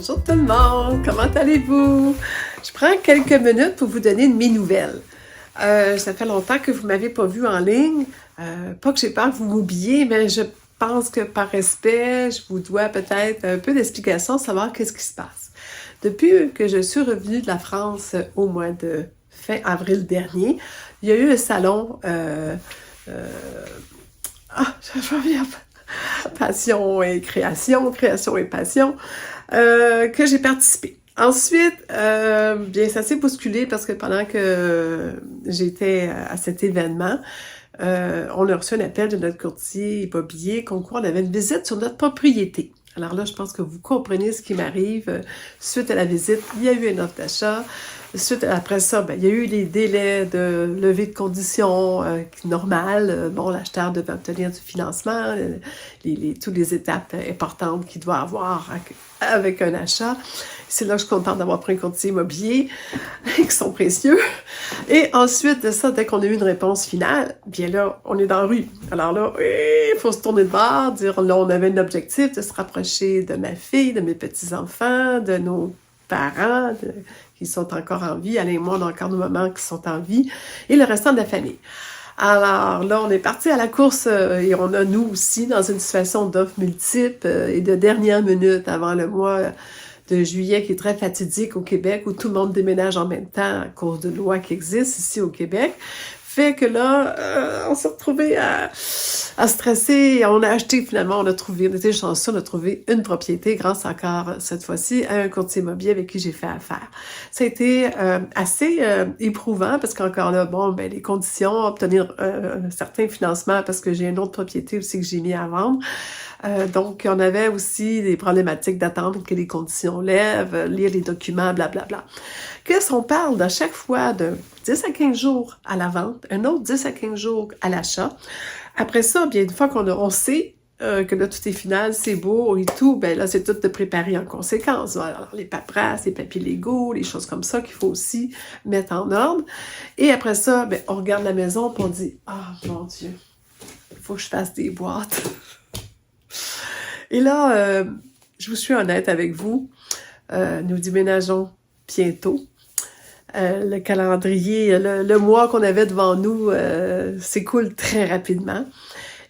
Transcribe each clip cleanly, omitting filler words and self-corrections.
Bonjour tout le monde, comment allez-vous? Je prends quelques minutes pour vous donner de mes nouvelles. Ça fait longtemps que vous ne m'avez pas vu en ligne. Pas que j'ai peur que vous m'oubliez, mais je pense que par respect, je vous dois peut-être un peu d'explication, savoir qu'est-ce qui se passe. Depuis que je suis revenue de la France au mois de fin avril dernier, il y a eu le salon je reviens Passion et création, création et passion, que j'ai participé. Ensuite, bien, ça s'est bousculé parce que pendant que j'étais à cet événement, on a reçu un appel de notre courtier immobilier comme quoi on avait une visite sur notre propriété. Alors là, je pense que vous comprenez ce qui m'arrive. Suite à la visite, il y a eu une offre d'achat. Après ça, il y a eu les délais de levée de conditions normales. Bon, l'acheteur devait obtenir du financement, toutes les étapes importantes qu'il doit avoir avec un achat. C'est là que je suis contente d'avoir pris un courtier immobilier, qui sont précieux. Et ensuite de ça, dès qu'on a eu une réponse finale, bien là, on est dans la rue. Alors là, il faut se tourner de bord, dire là, on avait un objectif de se rapprocher de ma fille, de mes petits-enfants, de nos parents qui sont encore en vie. Alain et moi, on a encore nos mamans qui sont en vie, et le restant de la famille. Alors là, on est parti à la course et on a, nous aussi, dans une situation d'offres multiples et de dernière minute avant le mois de juillet qui est très fatidique au Québec, où tout le monde déménage en même temps à cause de lois qui existent ici au Québec. Fait que là, on s'est retrouvés à stresser. On a acheté finalement, on était chanceux, on a trouvé une propriété grâce encore cette fois-ci à un courtier immobilier avec qui j'ai fait affaire. Ça a été assez éprouvant parce qu'encore là, les conditions, obtenir un certain financement parce que j'ai une autre propriété aussi que j'ai mis à vendre. Donc, on avait aussi des problématiques d'attendre que les conditions lèvent, lire les documents, blablabla. Qu'est-ce qu'on parle de chaque fois de 10 à 15 jours à la vente, un autre 10 à 15 jours à l'achat. Après ça, bien, une fois qu'on sait que là, tout est final, c'est beau et tout, ben là, c'est tout de préparer en conséquence. Alors, les paperasses, les papiers légaux, les choses comme ça qu'il faut aussi mettre en ordre. Et après ça, ben, on regarde la maison et on dit « Ah, mon Dieu, il faut que je fasse des boîtes. » Et là, je vous suis honnête avec vous, nous déménageons bientôt. Le calendrier, le mois qu'on avait devant nous s'écoule très rapidement.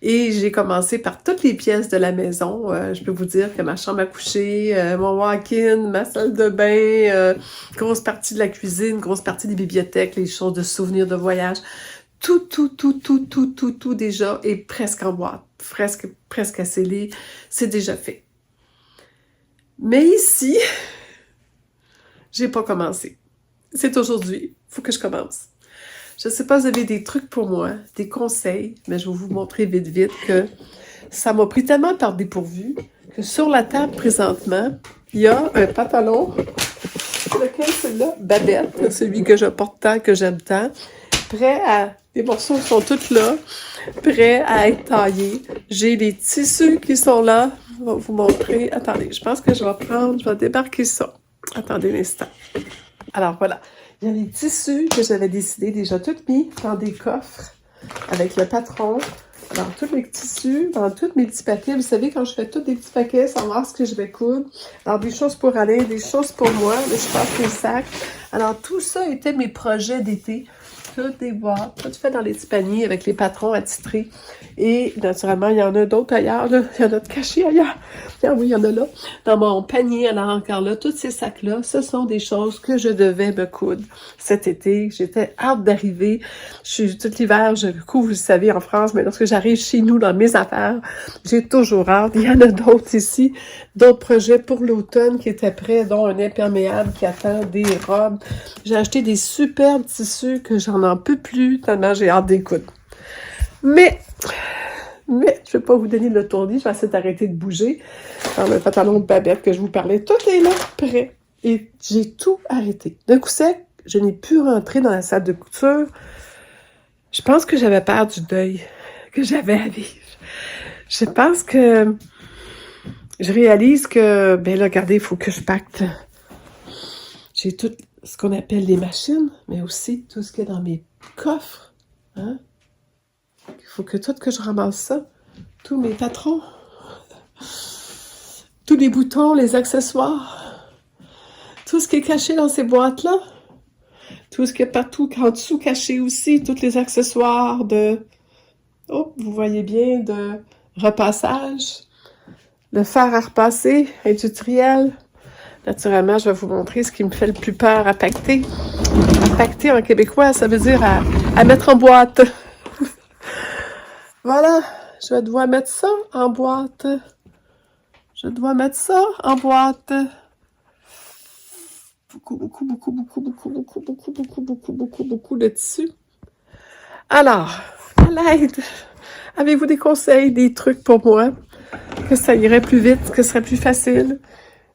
Et j'ai commencé par toutes les pièces de la maison. Je peux vous dire que ma chambre à coucher, mon walk-in, ma salle de bain, grosse partie de la cuisine, grosse partie des bibliothèques, les choses de souvenirs de voyage. Tout déjà est presque en boîte, presque à sceller, c'est déjà fait. Mais ici, j'ai pas commencé. C'est aujourd'hui, il faut que je commence. Je sais pas si vous avez des trucs pour moi, des conseils, mais je vais vous montrer vite que ça m'a pris tellement par dépourvu que sur la table présentement, il y a un pantalon, lequel celui-là, Babette, celui que je porte tant, que j'aime tant, prêt à... Les morceaux sont tous là, prêts à être taillés. J'ai les tissus qui sont là. Je vais vous montrer. Attendez, je pense que je vais débarquer ça. Attendez un instant. Alors voilà, il y a les tissus que j'avais décidé déjà tout mis dans des coffres avec le patron. Dans tous mes tissus, dans tous mes petits paquets. Vous savez, quand je fais tous des petits paquets, savoir ce que je vais coudre. Alors, des choses pour Alain, des choses pour moi. Là, je passe les sacs. Alors, tout ça était mes projets d'été. Tout des boîtes, tout fait dans les petits paniers avec les patrons attitrés. Et naturellement, il y en a d'autres ailleurs. Là. Il y en a de cachés ailleurs. Ah oui, il y en a là. Dans mon panier, alors encore là, tous ces sacs-là, ce sont des choses que je devais me coudre cet été. J'étais hâte d'arriver. Je suis tout l'hiver, je couvre, vous le savez, en France, mais lorsque j'arrive chez nous dans mes affaires, j'ai toujours hâte. Il y en a d'autres ici, d'autres projets pour l'automne qui étaient prêts, dont un imperméable qui attend, des robes. J'ai acheté des superbes tissus que j'en peux plus, tellement j'ai hâte d'écouter. Mais, je vais pas vous donner le tournis, je vais essayer d'arrêter de bouger. Dans le pantalon de Babette que je vous parlais, tout est là, prêt. Et j'ai tout arrêté. D'un coup sec, je n'ai pu rentrer dans la salle de couture. Je pense que j'avais peur du deuil que j'avais à vivre. Je pense que je réalise que, ben là, regardez, il faut que je pacte. J'ai tout ce qu'on appelle les machines, mais aussi tout ce qu'il y a dans mes coffres. Hein? Il faut que je ramasse ça. Tous mes patrons. Tous les boutons, les accessoires. tout ce qui est caché dans ces boîtes-là, tout ce qui est partout en dessous caché aussi, tous les accessoires de, oh, vous voyez bien, de repassage, le fer à repasser, industriel. Naturellement, je vais vous montrer ce qui me fait le plus peur à pacter. À pacter en québécois, ça veut dire à mettre en boîte. Voilà, je vais devoir mettre ça en boîte. Je dois mettre ça en boîte. Beaucoup de tissu. Alors, à l'aide, avez-vous des conseils, des trucs pour moi? Que ça irait plus vite, que ce serait plus facile?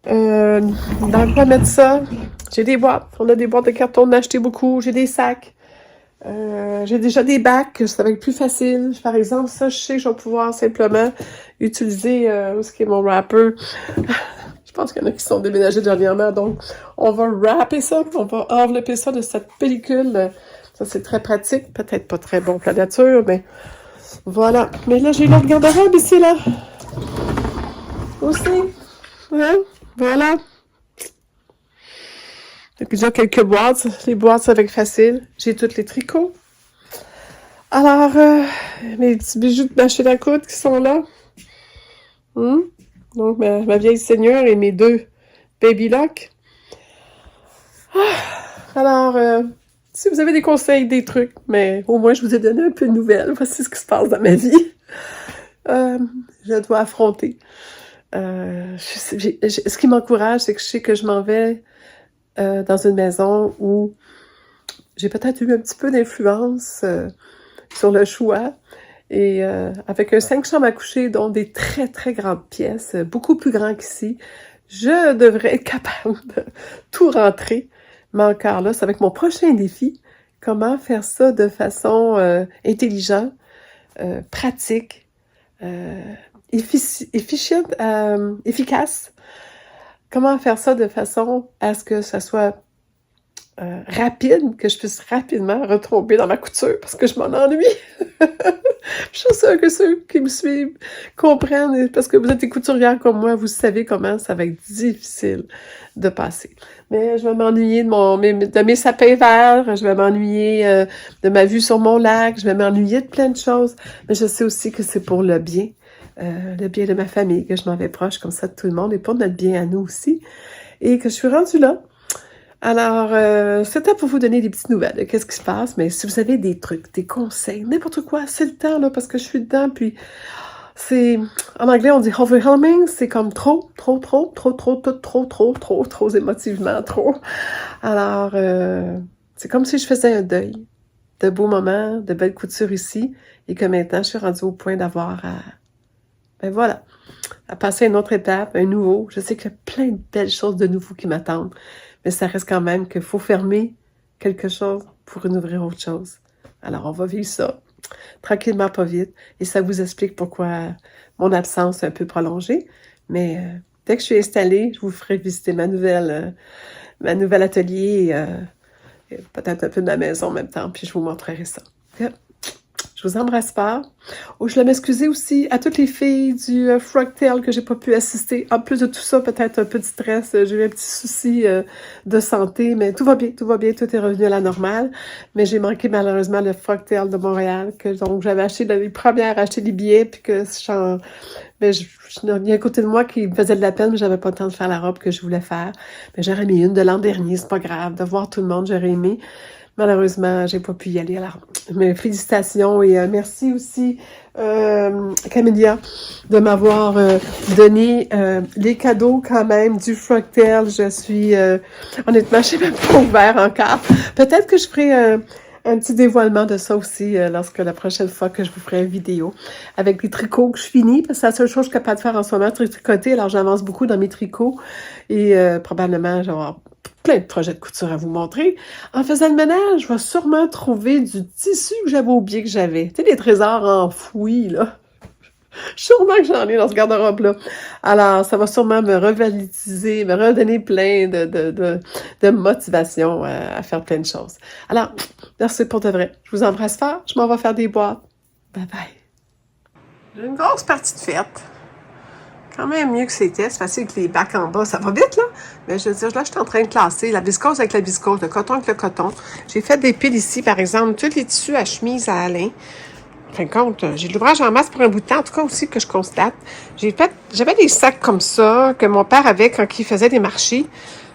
Dans quoi mettre ça? J'ai des boîtes. On a des boîtes de carton, on a acheté beaucoup. J'ai des sacs. J'ai déjà des bacs, ça va être plus facile. Par exemple, ça, je sais que je vais pouvoir simplement utiliser ce qui est mon wrapper. Je pense qu'il y en a qui sont déménagés dernièrement, donc on va wrapper ça, on va envelopper ça de cette pellicule. Ça, c'est très pratique, peut-être pas très bon pour la nature, mais voilà. Mais là, j'ai l'autre garde-robe ici, là. Aussi. Hein? Voilà. Et puis, j'ai quelques boîtes. Les boîtes, ça va être facile. J'ai tous les tricots. Alors, mes petits bijoux de machine à coudre qui sont là. Donc, ma vieille seigneur et mes 2 baby locks. Alors, si vous avez des conseils, des trucs, mais au moins, je vous ai donné un peu de nouvelles. Voici ce qui se passe dans ma vie. Je dois affronter. Ce qui m'encourage, c'est que je sais que je m'en vais dans une maison où j'ai peut-être eu un petit peu d'influence sur le choix. Et avec un 5 chambres à coucher, dont des très, très grandes pièces, beaucoup plus grands qu'ici, je devrais être capable de tout rentrer. Mais encore là, c'est avec mon prochain défi, comment faire ça de façon intelligente, pratique, efficace. Comment faire ça de façon à ce que ça soit rapide, que je puisse rapidement retomber dans ma couture parce que je m'en ennuie. Je suis sûre que ceux qui me suivent comprennent, parce que vous êtes des couturières comme moi, vous savez comment ça va être difficile de passer. Mais je vais m'ennuyer de mes sapins verts, je vais m'ennuyer de ma vue sur mon lac, je vais m'ennuyer de plein de choses, mais je sais aussi que c'est pour le bien de ma famille, que je m'en vais proche comme ça de tout le monde, et pour notre bien à nous aussi, et que je suis rendue là. Alors, c'était pour vous donner des petites nouvelles de qu'est-ce qui se passe, mais si vous avez des trucs, des conseils, n'importe quoi, c'est le temps, là, parce que je suis dedans, puis c'est, en anglais, on dit overwhelming, c'est comme trop émotivement, trop. Alors, c'est comme si je faisais un deuil de beaux moments, de belles coutures ici, et que maintenant, je suis rendue au point d'avoir ben voilà, à passer à une autre étape, un nouveau. Je sais qu'il y a plein de belles choses de nouveau qui m'attendent. Mais ça reste quand même qu'il faut fermer quelque chose pour ouvrir autre chose. Alors, on va vivre ça tranquillement, pas vite. Et ça vous explique pourquoi mon absence est un peu prolongée. Mais dès que je suis installée, je vous ferai visiter ma nouvelle atelier et peut-être un peu de ma maison en même temps. Puis je vous montrerai ça. Okay? Je vous embrasse pas. Oh, je voulais m'excuser aussi à toutes les filles du Frogtail que j'ai pas pu assister. En plus de tout ça, peut-être un peu de stress. J'ai eu un petit souci de santé, mais tout va bien, tout est revenu à la normale. Mais j'ai manqué malheureusement le Frogtail de Montréal, donc j'avais acheté les premières, acheté des billets, puis que mais il y a un côté de moi qui me faisait de la peine, mais j'avais pas le temps de faire la robe que je voulais faire. Mais j'aurais mis une de l'an dernier, c'est pas grave. De voir tout le monde, j'aurais aimé. Malheureusement, j'ai pas pu y aller. Alors, mes félicitations et merci aussi, Camélia, de m'avoir donné les cadeaux quand même du Frogtail. Je suis, honnêtement, je sais même pas ouvert encore. Peut-être que je ferai un petit dévoilement de ça aussi lorsque la prochaine fois que je vous ferai une vidéo avec les tricots que je finis, parce que c'est la seule chose que je suis capable de faire en ce moment, tricoter. Alors, j'avance beaucoup dans mes tricots et probablement, je vais avoir plein de projets de couture à vous montrer. En faisant le ménage, je vais sûrement trouver du tissu que j'avais oublié que j'avais. Tu sais, des trésors enfouis, là. Sûrement que j'en ai dans ce garde-robe-là. Alors, ça va sûrement me revalidiser, me redonner plein de motivation à faire plein de choses. Alors, merci pour de vrai. Je vous embrasse fort. Je m'en vais faire des boîtes. Bye bye. J'ai une grosse partie de fête. quand même mieux que c'était. C'est facile que les bacs en bas, ça va vite, là. Mais je veux dire, là, je suis en train de classer la viscose avec la viscose, le coton avec le coton. J'ai fait des piles ici, par exemple, tous les tissus à chemise à Alain. En fin de compte, j'ai de l'ouvrage en masse pour un bout de temps, en tout cas aussi que je constate. J'avais des sacs comme ça que mon père avait quand il faisait des marchés.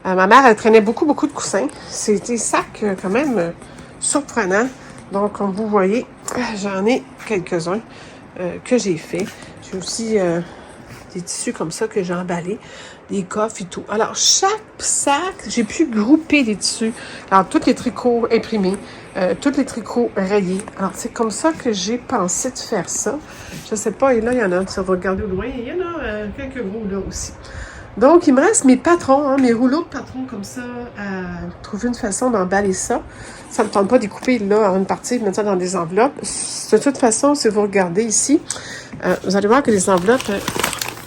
Ma mère, elle traînait beaucoup de coussins. C'est des sacs quand même surprenants. Donc, comme vous voyez, j'en ai quelques-uns que j'ai fait. J'ai aussi des tissus comme ça que j'ai emballés, des coffres et tout. Alors, chaque sac, j'ai pu grouper les tissus. Alors, tous les tricots imprimés, tous les tricots rayés. Alors, c'est comme ça que j'ai pensé de faire ça. Je sais pas, et là, il y en a, ça va regarder au loin. Il y en a quelques gros là aussi. Donc, il me reste mes patrons, hein, mes rouleaux de patrons comme ça, à trouver une façon d'emballer ça. Ça ne me tente pas de couper là en une partie, de mettre ça dans des enveloppes. De toute façon, si vous regardez ici, vous allez voir que les enveloppes,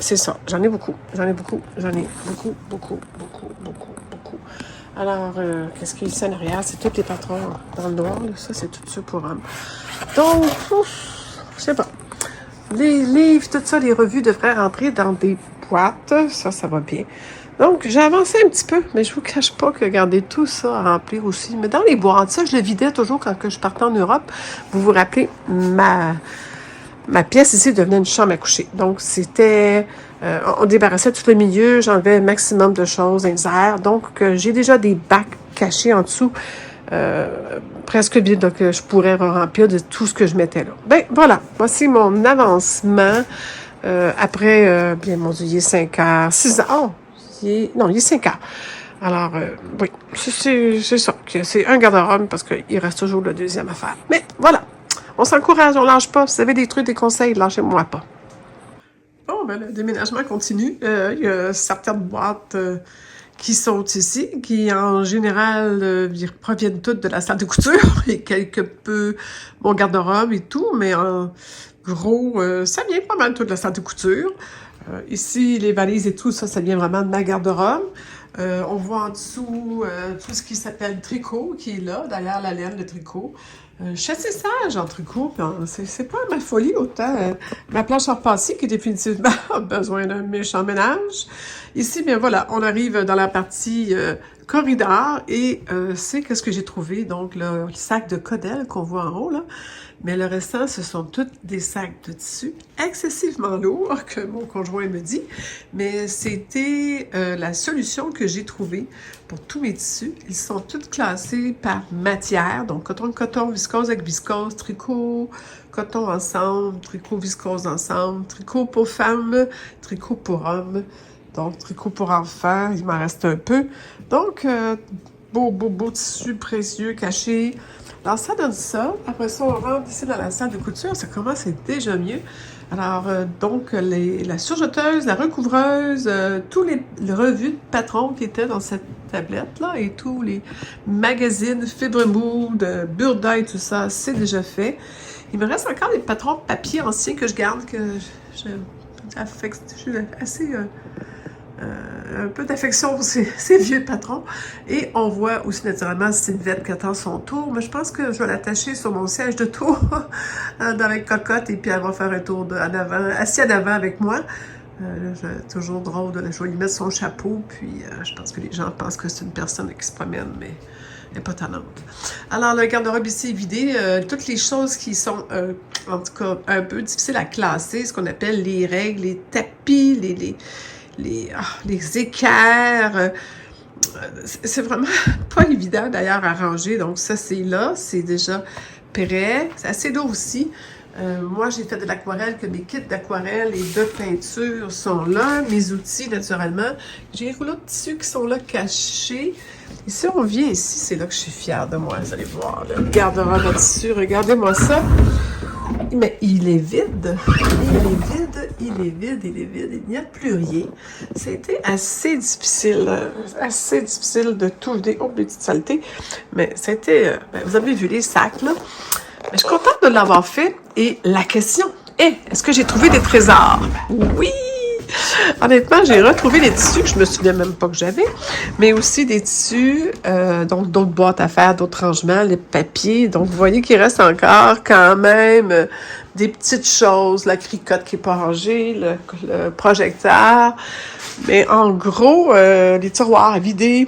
c'est ça. J'en ai beaucoup. Alors, qu'est-ce qu'il y a ici en arrière? C'est tous les patrons dans le noir. Là. Ça, c'est tout ça pour hommes. Donc, je sais pas. Les livres, tout ça, les revues devraient rentrer dans des boîtes. Ça va bien. Donc, j'ai avancé un petit peu, mais je vous cache pas que garder tout ça à remplir aussi. Mais dans les boîtes, ça, je le vidais toujours quand je partais en Europe. Vous vous rappelez, ma pièce ici devenait une chambre à coucher. Donc, c'était... on débarrassait tout le milieu, j'enlevais un maximum de choses dans les airs. Donc, j'ai déjà des bacs cachés en dessous, presque vides, donc je pourrais remplir de tout ce que je mettais là. Ben, voilà. Voici mon avancement. Après, bien, mon Dieu, il est 5 heures, 6 heures. Oh, il est 5 heures. Alors, oui, c'est ça. C'est un garde-robe parce qu'il reste toujours le deuxième à faire. Mais voilà. On s'encourage, on lâche pas. Si vous avez des trucs, des conseils, lâchez-moi pas. Bon, ben, le déménagement continue. Il y a certaines boîtes qui sont ici, qui en général proviennent toutes de la salle de couture et quelque peu mon garde-robe et tout, mais en gros, ça vient pas mal tout de la salle de couture. Ici, les valises et tout, ça vient vraiment de ma garde-robe. On voit en dessous tout ce qui s'appelle tricot, qui est là, derrière la laine de tricot. Je suis assez sage en tricot, c'est pas ma folie autant. Ma planche à repasser qui définitivement a besoin d'un méchant ménage. Ici, bien voilà, on arrive dans la partie corridor et c'est qu'est-ce que j'ai trouvé, donc le sac de Codel qu'on voit en haut là. Mais le restant, ce sont tous des sacs de tissu excessivement lourds, que mon conjoint me dit. Mais c'était la solution que j'ai trouvée pour tous mes tissus. Ils sont tous classés par matière. Donc, coton, viscose avec viscose, tricot, coton ensemble, tricot, viscose ensemble, tricot pour femmes, tricot pour hommes. Donc, tricot pour enfants, il m'en reste un peu. Donc, beau tissu précieux, caché. Alors, ça donne ça. Après ça, on rentre ici dans la salle de couture. Ça commence à être déjà mieux. Alors, donc, la surjeteuse, la recouvreuse, tous les revues de patrons qui étaient dans cette tablette-là et tous les magazines, Fibre Mood, Burda et tout ça, c'est déjà fait. Il me reste encore des patrons de papier anciens que je garde, que je suis assez... un peu d'affection pour ces vieux patrons. Et on voit aussi naturellement Sylvette qui attend son tour. Mais je pense que je vais l'attacher sur mon siège de tour dans la cocotte et puis elle va faire un tour en avant, assis en avant avec moi. Toujours drôle de je vais lui mettre son chapeau. Puis je pense que les gens pensent que c'est une personne qui se promène, mais elle n'est pas talente. Alors, le garde-robe ici est vidé. Toutes les choses qui sont, en tout cas, un peu difficiles à classer, ce qu'on appelle les règles, les tapis, les équerres, c'est vraiment pas évident d'ailleurs à ranger. Donc ça, c'est là, c'est déjà prêt. C'est assez lourd aussi. Moi, j'ai fait de l'aquarelle, que mes kits d'aquarelle et de peinture sont là. Mes outils, naturellement. J'ai les rouleaux de tissu qui sont là cachés. Et si on vient ici, c'est là que je suis fière de moi. Vous allez voir, le garde-robe à tissu. Regardez-moi ça. Mais il est vide. Il n'y a plus rien. C'était assez difficile de tout vider. Oh, des petites saletés. Mais c'était, vous avez vu les sacs, là. Mais je suis contente de l'avoir fait. Et la question est, est-ce que j'ai trouvé des trésors? Oui! Honnêtement, j'ai retrouvé des tissus que je me souviens même pas que j'avais, mais aussi des tissus, donc d'autres boîtes à faire, d'autres rangements, les papiers. Donc, vous voyez qu'il reste encore quand même des petites choses, la cricotte qui est pas rangée, le projecteur. Mais en gros, les tiroirs à vider,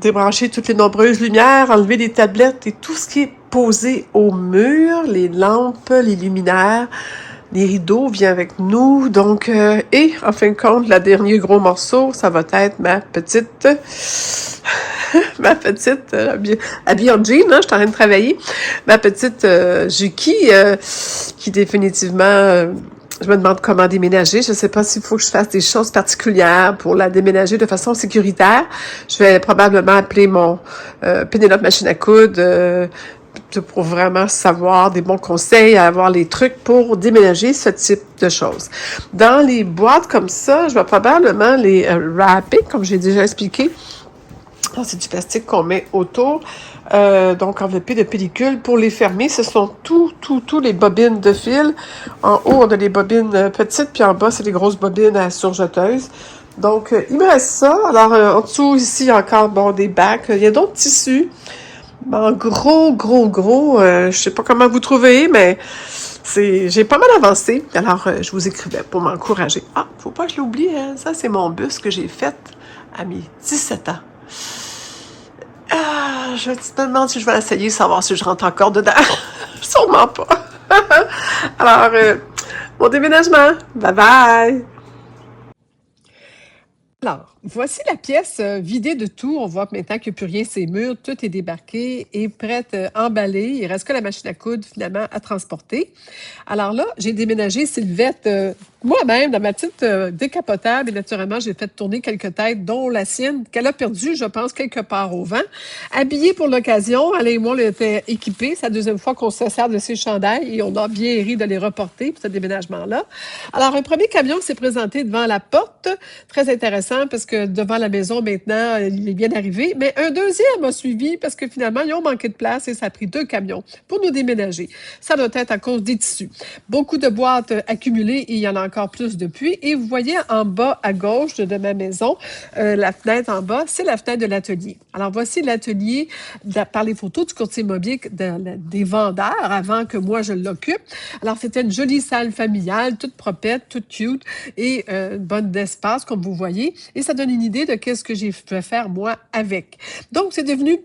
débrancher toutes les nombreuses lumières, enlever les tablettes et tout ce qui est posé au mur, les lampes, les luminaires, les rideaux vient avec nous. Donc, et en fin de compte, le dernier gros morceau, ça va être ma petite habillée en jean, hein, je suis en train de travailler, ma petite Juki, qui définitivement... je me demande comment déménager. Je ne sais pas s'il faut que je fasse des choses particulières pour la déménager de façon sécuritaire. Je vais probablement appeler mon Pénélope Machine à coudre pour vraiment savoir des bons conseils, avoir les trucs pour déménager ce type de choses. Dans les boîtes comme ça, je vais probablement les wrapper, comme j'ai déjà expliqué. C'est du plastique qu'on met autour, donc enveloppé de pellicule. Pour les fermer, ce sont tous les bobines de fil. En haut, on a les bobines petites, puis en bas, c'est les grosses bobines à surjeteuses. Donc, il me reste ça. Alors, en dessous, ici, encore, bon, des bacs. Il y a d'autres tissus. En gros, je sais pas comment vous trouvez, mais j'ai pas mal avancé. Alors, je vous écrivais pour m'encourager. Ah, faut pas que je l'oublie, hein? Ça, c'est mon bus que j'ai fait à mes 17 ans. Ah, je me demande si je vais essayer, savoir si je rentre encore dedans. Sûrement pas. Alors, bon déménagement. Bye bye. Alors, voici la pièce vidée de tout. On voit que maintenant qu'il n'y a plus rien, c'est murs, tout est débarqué et prête, emballée. Il reste que la machine à coudre, finalement, à transporter. Alors là, j'ai déménagé Sylvette moi-même dans ma petite décapotable et naturellement, j'ai fait tourner quelques têtes, dont la sienne, qu'elle a perdue, je pense, quelque part au vent. Habillée pour l'occasion, elle et moi, on était équipés. C'est la deuxième fois qu'on se sert de ces chandails et on a bien ri de les reporter pour ce déménagement-là. Alors, un premier camion s'est présenté devant la porte. Très intéressant parce que devant la maison, maintenant, il est bien arrivé. Mais un deuxième a suivi parce que finalement, ils ont manqué de place et ça a pris 2 camions pour nous déménager. Ça doit être à cause des tissus. Beaucoup de boîtes accumulées et il y en a encore plus depuis. Et vous voyez en bas à gauche de ma maison, la fenêtre en bas, c'est la fenêtre de l'atelier. Alors voici l'atelier par les photos du courtier immobilier des vendeurs avant que moi je l'occupe. Alors c'était une jolie salle familiale, toute propette, toute cute et bonne d'espace comme vous voyez. Et ça donne une idée de qu'est-ce que j'ai fait faire moi avec. Donc c'est devenu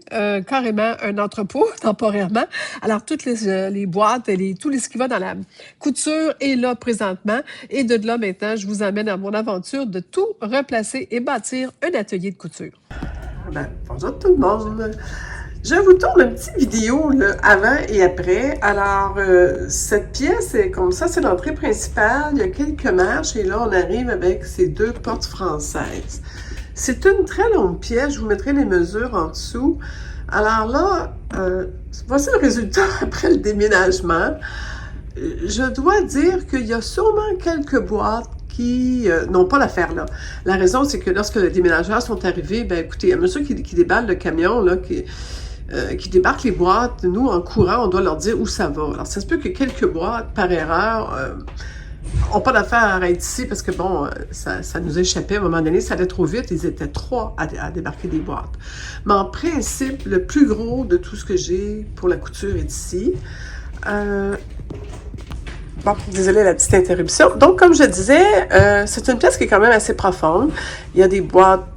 carrément un entrepôt temporairement. Alors toutes les boîtes, tout ce qui va dans la couture est là présentement. Et de là, maintenant, je vous emmène à mon aventure de tout replacer et bâtir un atelier de couture. Ben, bonjour tout le monde! Je vous tourne une petite vidéo là, avant et après. Alors, cette pièce est comme ça, c'est l'entrée principale. Il y a quelques marches et là, on arrive avec ces 2 portes françaises. C'est une très longue pièce. Je vous mettrai les mesures en dessous. Alors là, voici le résultat après le déménagement. Je dois dire qu'il y a sûrement quelques boîtes qui n'ont pas l'affaire là. La raison, c'est que lorsque les déménageurs sont arrivés, ben écoutez, à mesure qu'ils déballent le camion, là, qui débarquent les boîtes, nous, en courant, on doit leur dire où ça va. Alors, ça se peut que quelques boîtes, par erreur, n'ont pas d'affaire à être ici parce que, bon, ça nous échappait à un moment donné, ça allait trop vite, ils étaient 3 à débarquer des boîtes. Mais en principe, le plus gros de tout ce que j'ai pour la couture est ici. Bon, désolé la petite interruption. Donc, comme je disais, c'est une pièce qui est quand même assez profonde. Il y a des boîtes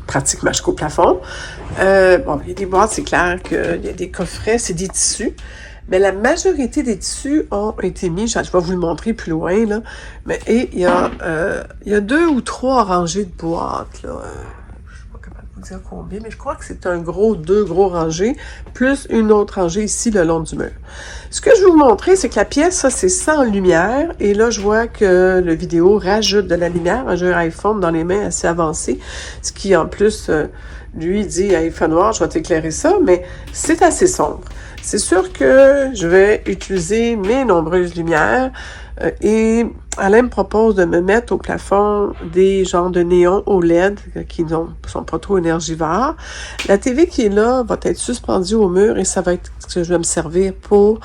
pratiquement jusqu'au plafond. Bon, il y a des boîtes, c'est clair qu'il y a des coffrets, c'est des tissus. Mais la majorité des tissus ont été mis, je vais vous le montrer plus loin, là. Mais il y a 2 ou 3 rangées de boîtes, là. Dire combien, mais je crois que c'est 2 gros rangées, plus une autre rangée ici le long du mur. Ce que je vais vous montrer, c'est que la pièce, ça, c'est sans lumière, et là, je vois que le vidéo rajoute de la lumière. J'ai un iPhone dans les mains assez avancé, ce qui, en plus, lui dit, il fait noir, je vais t'éclairer ça, mais c'est assez sombre. C'est sûr que je vais utiliser mes nombreuses lumières. Et Alain me propose de me mettre au plafond des genres de néons OLED qui ne sont pas trop énergivores. La TV qui est là va être suspendue au mur et ça va être ce que je vais me servir pour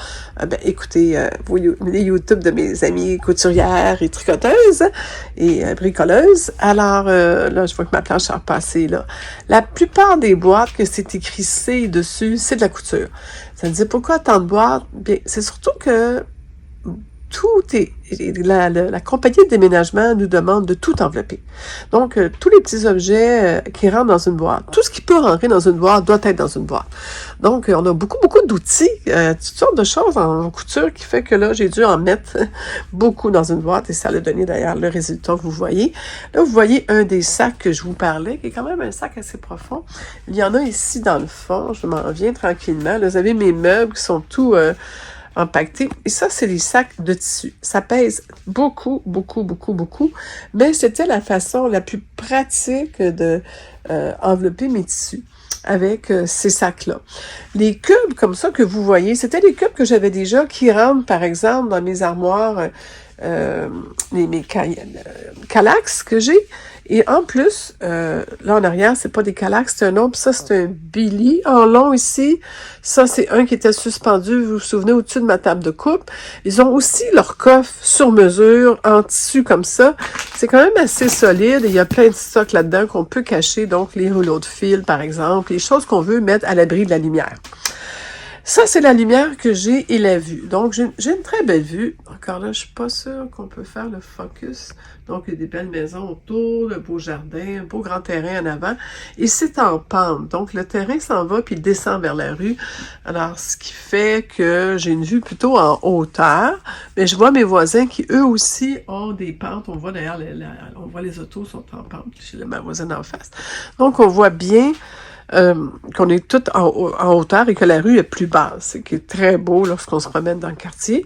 écouter les YouTube de mes amies couturières et tricoteuses et bricoleuses. Alors là, je vois que ma planche a repassé là. La plupart des boîtes que c'est écrit C dessus, c'est de la couture. Ça me dit pourquoi tant de boîtes? Bien, c'est surtout que tout est... La compagnie de déménagement nous demande de tout envelopper. Donc, tous les petits objets qui rentrent dans une boîte, tout ce qui peut rentrer dans une boîte doit être dans une boîte. Donc, on a beaucoup d'outils, toutes sortes de choses en couture qui fait que là, j'ai dû en mettre beaucoup dans une boîte et ça a donné d'ailleurs le résultat que vous voyez. Là, vous voyez un des sacs que je vous parlais, qui est quand même un sac assez profond. Il y en a ici dans le fond, je m'en viens tranquillement. Là, vous avez mes meubles qui sont tout... empaqueté. Et ça, c'est les sacs de tissu. Ça pèse beaucoup, mais c'était la façon la plus pratique de envelopper mes tissus avec ces sacs-là. Les cubes comme ça que vous voyez, c'était des cubes que j'avais déjà qui rentrent, par exemple, dans mes armoires, mes Kallax que j'ai. Et en plus, là en arrière, c'est pas des Kallax, c'est un autre. Ça, c'est un Billy en long ici. Ça, c'est un qui était suspendu, vous vous souvenez, au-dessus de ma table de coupe. Ils ont aussi leur coffre sur mesure, en tissu comme ça. C'est quand même assez solide. Il y a plein de stocks là-dedans qu'on peut cacher. Donc, les rouleaux de fil, par exemple, les choses qu'on veut mettre à l'abri de la lumière. Ça, c'est la lumière que j'ai et la vue. Donc, j'ai une très belle vue. Encore là, je suis pas sûre qu'on peut faire le focus. Donc, il y a des belles maisons autour, de beaux jardins, un beau grand terrain en avant. Et c'est en pente. Donc, le terrain s'en va puis il descend vers la rue. Alors, ce qui fait que j'ai une vue plutôt en hauteur. Mais je vois mes voisins qui, eux aussi, ont des pentes. On voit d'ailleurs, on voit les autos sont en pente chez ma voisine en face. Donc, on voit bien qu'on est tout en hauteur et que la rue est plus basse, ce qui est très beau lorsqu'on se promène dans le quartier.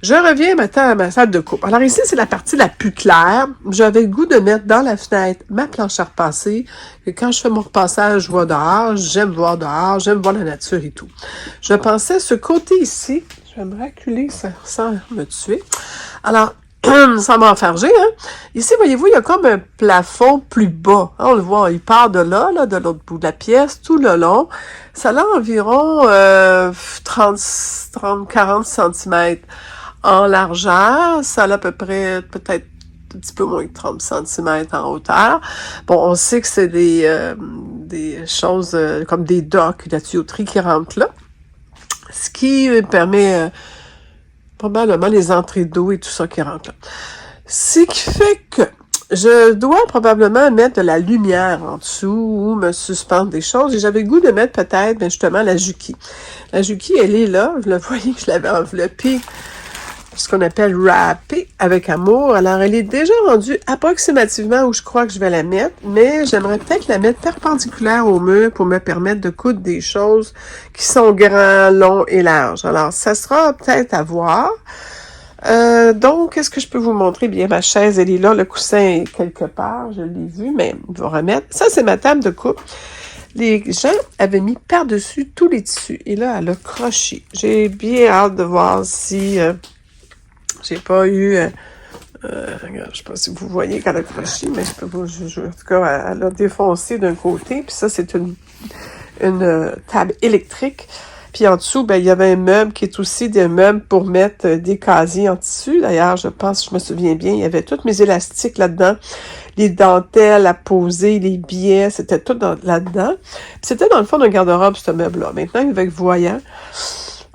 Je reviens maintenant à ma salle de coupe. Alors ici, c'est la partie la plus claire. J'avais le goût de mettre dans la fenêtre ma planche à repasser. Et quand je fais mon repassage, je vois dehors, j'aime voir dehors, j'aime voir la nature et tout. Je pensais ce côté ici, je vais me reculer sans me tuer. Alors, sans m'enfarger, hein. Ici, voyez-vous, il y a comme un plafond plus bas. Hein, on le voit, il part de là, de l'autre bout de la pièce, tout le long. Ça a environ 40 cm en largeur. Ça a à peu près, peut-être un petit peu moins que 30 cm en hauteur. Bon, on sait que c'est des choses comme des docks, de la tuyauterie qui rentrent là. Ce qui permet... probablement les entrées d'eau et tout ça qui rentre là. Ce qui fait que je dois probablement mettre de la lumière en dessous ou me suspendre des choses. Et j'avais le goût de mettre peut-être, justement, la Juki. La Juki, elle est là. Vous le voyez que je l'avais enveloppée, ce qu'on appelle wrappée avec amour. Alors, elle est déjà rendue approximativement où je crois que je vais la mettre, mais j'aimerais peut-être la mettre perpendiculaire au mur pour me permettre de coudre des choses qui sont grands, longs et larges. Alors, ça sera peut-être à voir. Donc, qu'est-ce que je peux vous montrer? Bien, ma chaise, elle est là, le coussin est quelque part, je l'ai vu, mais je vais remettre. Ça, c'est ma table de coupe. Les gens avaient mis par-dessus tous les tissus. Et là, elle a croché. J'ai bien hâte de voir si... j'ai pas eu... je sais pas si vous voyez qu'elle a croché, mais je peux vous... en tout cas, elle a défoncé d'un côté. Puis ça, c'est une table électrique. Puis en dessous, ben il y avait un meuble qui est aussi des meubles pour mettre des casiers en tissu. D'ailleurs, je me souviens bien, il y avait tous mes élastiques là-dedans. Les dentelles à poser, les billets, c'était tout là-dedans. Puis c'était dans le fond d'un garde-robe, ce meuble-là. Maintenant, avec voyant...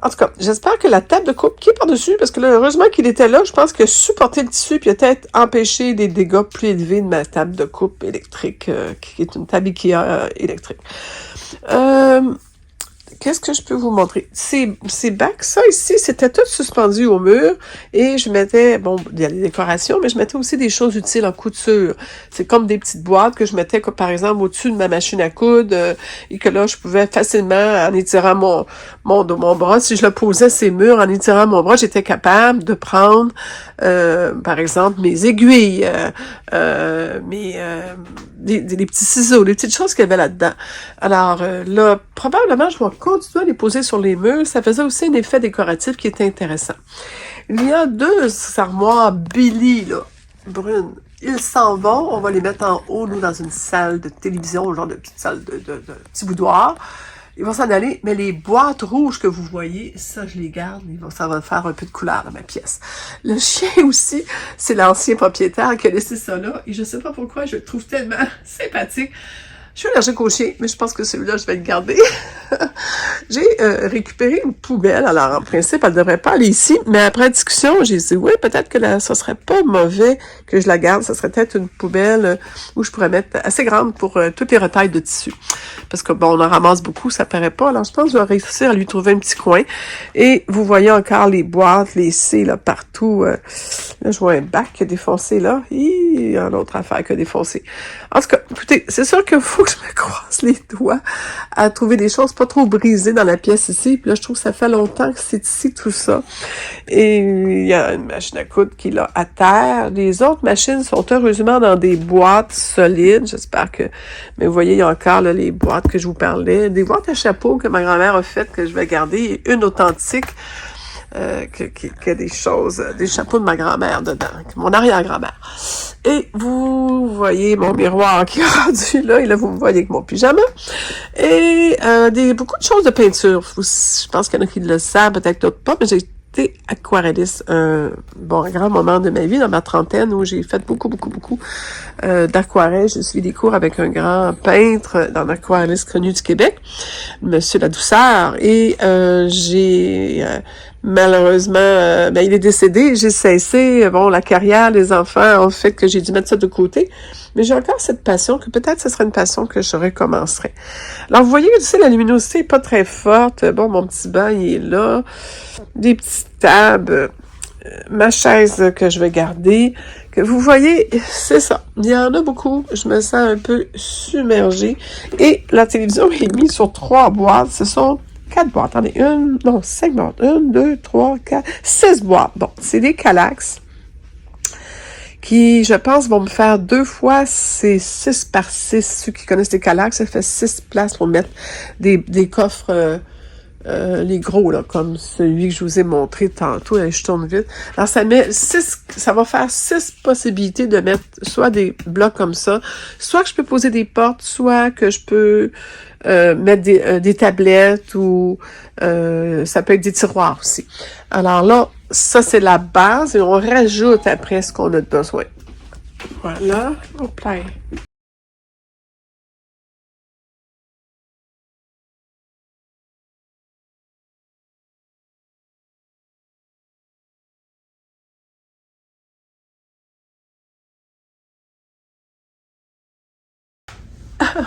En tout cas, j'espère que la table de coupe qui est par-dessus, parce que là, heureusement qu'il était là, je pense que supporter le tissu puis peut-être empêcher des dégâts plus élevés de ma table de coupe électrique, qui est une table Ikea électrique. Qu'est-ce que je peux vous montrer? Ces bacs, ça ici, c'était tout suspendu au mur et je mettais, bon, il y a des décorations, mais je mettais aussi des choses utiles en couture. C'est comme des petites boîtes que je mettais, comme, par exemple, au-dessus de ma machine à coudre et que là, je pouvais facilement, en étirant mon bras, si je le posais ces murs, en étirant mon bras, j'étais capable de prendre, par exemple, mes aiguilles, des petits ciseaux, des petites choses qu'il y avait là-dedans. Alors là, probablement, je vais continuer à les poser sur les murs. Ça faisait aussi un effet décoratif qui était intéressant. Il y a 2 armoires Billy, là, brunes. Ils s'en vont, on va les mettre en haut, nous, dans une salle de télévision, genre de petite salle de petit boudoir. Ils vont s'en aller, mais les boîtes rouges que vous voyez, ça, je les garde. Ça va faire un peu de couleur dans ma pièce. Le chien aussi, c'est l'ancien propriétaire qui a laissé ça là. Et je sais pas pourquoi, je le trouve tellement sympathique. Je suis allergique au chien, mais je pense que celui-là, je vais le garder. J'ai récupéré une poubelle. Alors, en principe, elle ne devrait pas aller ici. Mais après discussion, j'ai dit, oui, peut-être que ça serait pas mauvais que je la garde. Ça serait peut-être une poubelle où je pourrais mettre assez grande pour toutes les retailles de tissu. Parce que, bon, on en ramasse beaucoup, ça paraît pas. Alors, je pense que je vais réussir à lui trouver un petit coin. Et vous voyez encore les boîtes, les C, là, partout. Là, je vois un bac qui a défoncé, là. Il y a une autre affaire qui a défoncé. En tout cas, écoutez, c'est sûr qu'il faut que je me croise les doigts à trouver des choses pas trop brisées dans la pièce ici. Puis là, je trouve que ça fait longtemps que c'est ici, tout ça. Et il y a une machine à coudre qui est là à terre. Les autres machines sont heureusement dans des boîtes solides. J'espère que... Mais vous voyez, il y a encore là, les boîtes que je vous parlais. Des boîtes à chapeau que ma grand-mère a faites, que je vais garder. Et une authentique. Qui a des choses, des chapeaux de ma grand-mère dedans, mon arrière-grand-mère. Et vous voyez mon miroir qui est rendu là, et là, vous me voyez avec mon pyjama. Et beaucoup de choses de peinture. Je pense qu'il y en a qui le savent, peut-être d'autres pas, mais j'ai été aquarelliste un grand moment de ma vie, dans ma trentaine, où j'ai fait beaucoup d'aquarelle. J'ai suivi des cours avec un grand peintre dans l'aquarelliste connu du Québec, Monsieur Ladouceur, et malheureusement, il est décédé, j'ai cessé, la carrière, les enfants ont fait que j'ai dû mettre ça de côté, mais j'ai encore cette passion, que peut-être ce serait une passion que je recommencerais. Alors, vous voyez, la luminosité est pas très forte, mon petit banc, il est là, des petites tables, ma chaise que je vais garder, que vous voyez, c'est ça, il y en a beaucoup, je me sens un peu submergée, et la télévision est mise sur 3 boîtes, ce sont 4 boîtes. Attendez, 5 boîtes. 1, 2, 3, 4, 6 boîtes. Bon, c'est des Kallax qui, je pense, vont me faire 2 fois, c'est 6 par 6. Ceux qui connaissent les Kallax, ça fait 6 places pour mettre des coffres, les gros, là, comme celui que je vous ai montré tantôt. Je tourne vite. Alors, ça va faire 6 possibilités de mettre soit des blocs comme ça, soit que je peux poser des portes, soit que je peux mettre des tablettes ou ça peut être des tiroirs aussi. Alors là, ça c'est la base et on rajoute après ce qu'on a besoin. Voilà. Hop là.